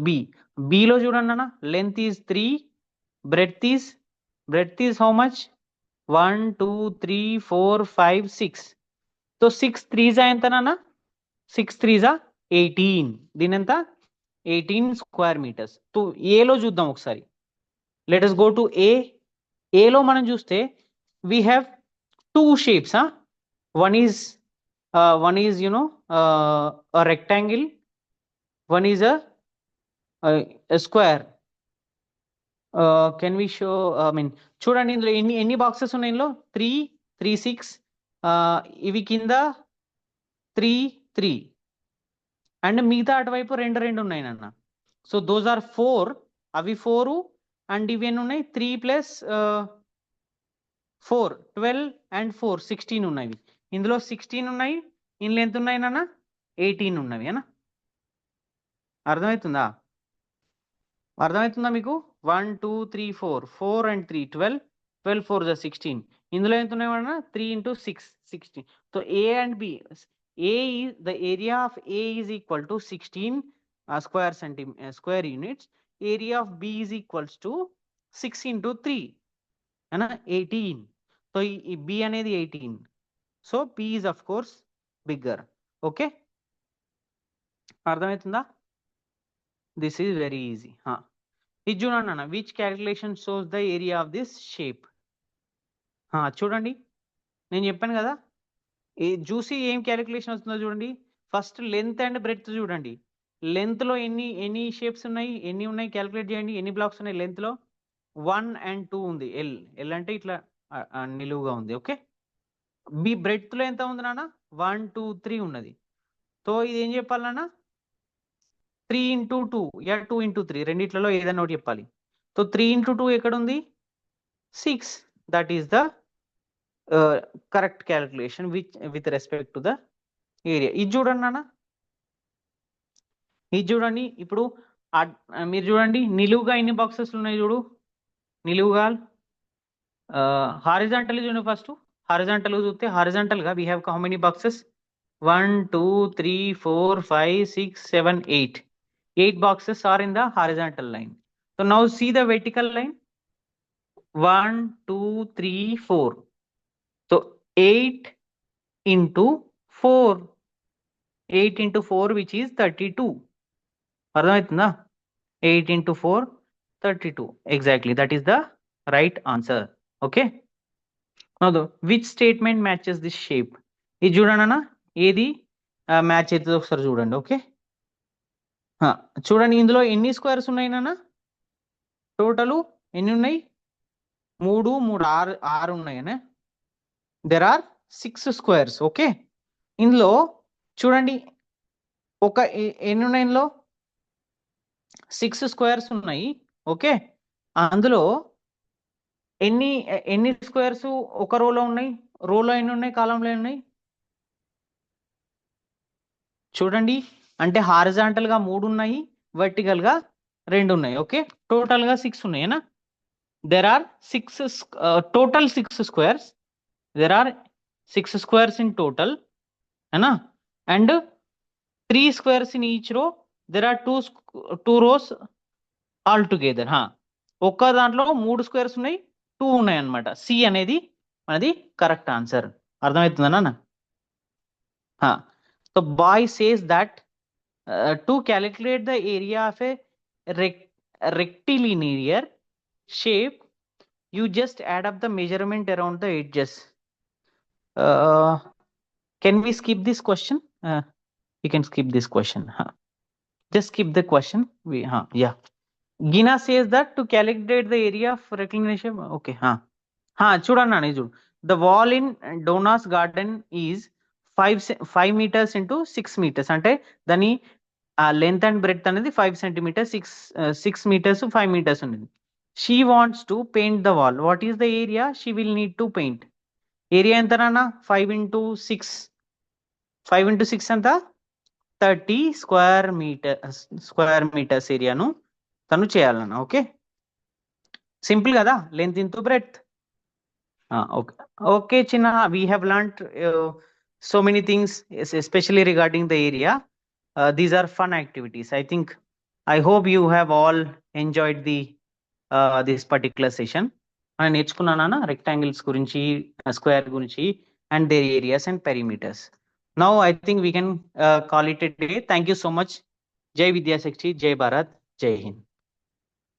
S1: బిలో చూడండి అన్న, length is 3, breadth is how much? 1 2 3 4 5 6. So 6 3s ఎంత నాన్న? 6 3s 18. దీని ఎంత? 18 స్క్వేర్ మీటర్స్. సో ఏలో చూద్దాం ఒకసారి. లెట్ us go to ఏలో మనం చూస్తే we have 2 shapes. One is a rectangle, one is a square. Can we show? చూడండి, ఇందులో ఎన్ని బాక్సెస్ ఉన్నాయి? ఇందులో 3 3 6. ఇవి కింద 3 3 అండ్ మిగతా అటువైపు 2 2 ఉన్నాయి నాన్న. So those are 4. అవి 4 అండ్ ఇవి ఎన్ని ఉన్నాయి? 3 + 4 12 and 4 16 ఉన్నాయి. ఇందులో 16 ఉన్నాయి. ఇందులో ఎంత ఉన్నాయి నాన్న? 18 ఉన్నవి అనా? అర్థమవుతుందా మీకు? 1 2 3 4 4 and 3 12 12 4 16. ఇందులో ఎంత ఉన్నాయన్నా 3 into 6 16. So A and B, the area of A is equal to 16 square units. Area of B is equals to 6 into 3 అనా 18. సో ఈ B అనేది 18. So P is of course bigger. Okay, అర్థమవుతుందా? This is very easy. ఇది చూడండి అన్న, which calculation shows the area of this shape. చూడండి, నేను చెప్పాను కదా, చూసి ఏం క్యాలిక్యులేషన్ వస్తుందో చూడండి. ఫస్ట్ లెంత్ అండ్ బ్రెడ్త్ చూడండి. లెంత్లో ఎన్ని షేప్స్ ఉన్నాయి, ఎన్ని ఉన్నాయి క్యాలిక్యులేట్ చేయండి. ఎన్ని బ్లాక్స్ ఉన్నాయి లెంత్లో? 1 and 2 ఉంది. ఎల్ అంటే ఇట్లా నిలువుగా ఉంది. ఓకే, బి బ్రెడ్త్లో ఎంత ఉంది నాన్న? 1 2 3 ఉన్నది. సో ఇది ఏం చెప్పాలన్నా? 3 into 2, 2 into 3 రెండిట్లలో ఏదైనా ఒకటి చెప్పాలి. సో 3 into 2 ఎక్కడ ఉంది? 6. That is the correct calculation with respect to the area. ఇది చూడండి నాన్న, ఇది చూడండి. ఇప్పుడు మీరు చూడండి, నిలువుగా ఎన్ని బాక్సెస్ ఉన్నాయి చూడు. నిలువుగా హారిజాంటల్ చూడండి. ఫస్ట్ హారిజాంటల్ చూస్తే హారిజాంటల్ గా we have how many boxes? 1 2 3 4 5 6 7 8. 8 boxes are in the horizontal line. So now see the vertical line. 1 2 3 4. So 8 into 4. 8 into 4 which is 32. అర్థమవుతుందా? 8 into 4 32. Exactly, that is the right answer. Okay. Now which statement matches this shape? ఇది చూడండి అన్న, ఏది match అవుతుందో ఒకసారి చూడండి. Okay, చూడండి ఇందులో ఎన్ని స్క్వేర్స్ ఉన్నాయి నాన్న? టోటలు ఎన్ని ఉన్నాయి? 3 3 6 ఉన్నాయనే. There are 6 squares. ఓకే, ఇందులో చూడండి ఎన్ని ఉన్నాయి? ఇందులో 6 స్క్వేర్స్ ఉన్నాయి. ఓకే, అందులో ఎన్ని స్క్వేర్స్ ఒక రోలో ఉన్నాయి? రోలో ఎన్ని ఉన్నాయి? కాలంలో ఎన్ని ఉన్నాయి? చూడండి, అంటే హారిజాంటల్ గా 3 ఉన్నాయి, వర్టికల్ గా 2 ఉన్నాయి. ఓకే, టోటల్ గా 6 ఉన్నాయేనా? there are 6 total 6 squares. There are 6 squares in total, है ना? And 3 squares in each row. There are 2 rows all together. ఒక్క దాంట్లో 3 స్క్వేర్స్ ఉన్నాయి, 2 ఉన్నాయి అన్నమాట. సి అనేది మనది కరెక్ట్ ఆన్సర్. అర్థమవుతుందా నాన్న? So boy says that to calculate the area of a rectilinear shape, you just add up the measurement around the edges. Can we skip this question? We can skip this question. Just skip the question. Yeah. Gina says that to calculate the area of rectilinear shape. Okay. చూడండి చూడు. The wall in Dona's garden is 5 meters into 6 meters. అంటే దాని length and breadth అనేది 5 centimeters, 6 meters, 5 meters ఉన్నది. She wants to paint the wall. What is the area she will need to paint? Area ఎంత నాన్న? 5 into 6. 5 into 6 ఎంత? 30 square meters ఏరియాను తను చేయాలన్న. ఓకే, సింపుల్ కదా, length into breadth. Okay okay చిన్న, we have learned so many things, especially regarding the area. These are fun activities. I hope you have all enjoyed this particular session. మనం నేర్చుకున్నానా rectangles గురించి, square గురించి, and their areas and perimeters. Now I think we can call it a day. Thank you so much. జై విద్యాశక్తి, జై భారత్, జై హింద్.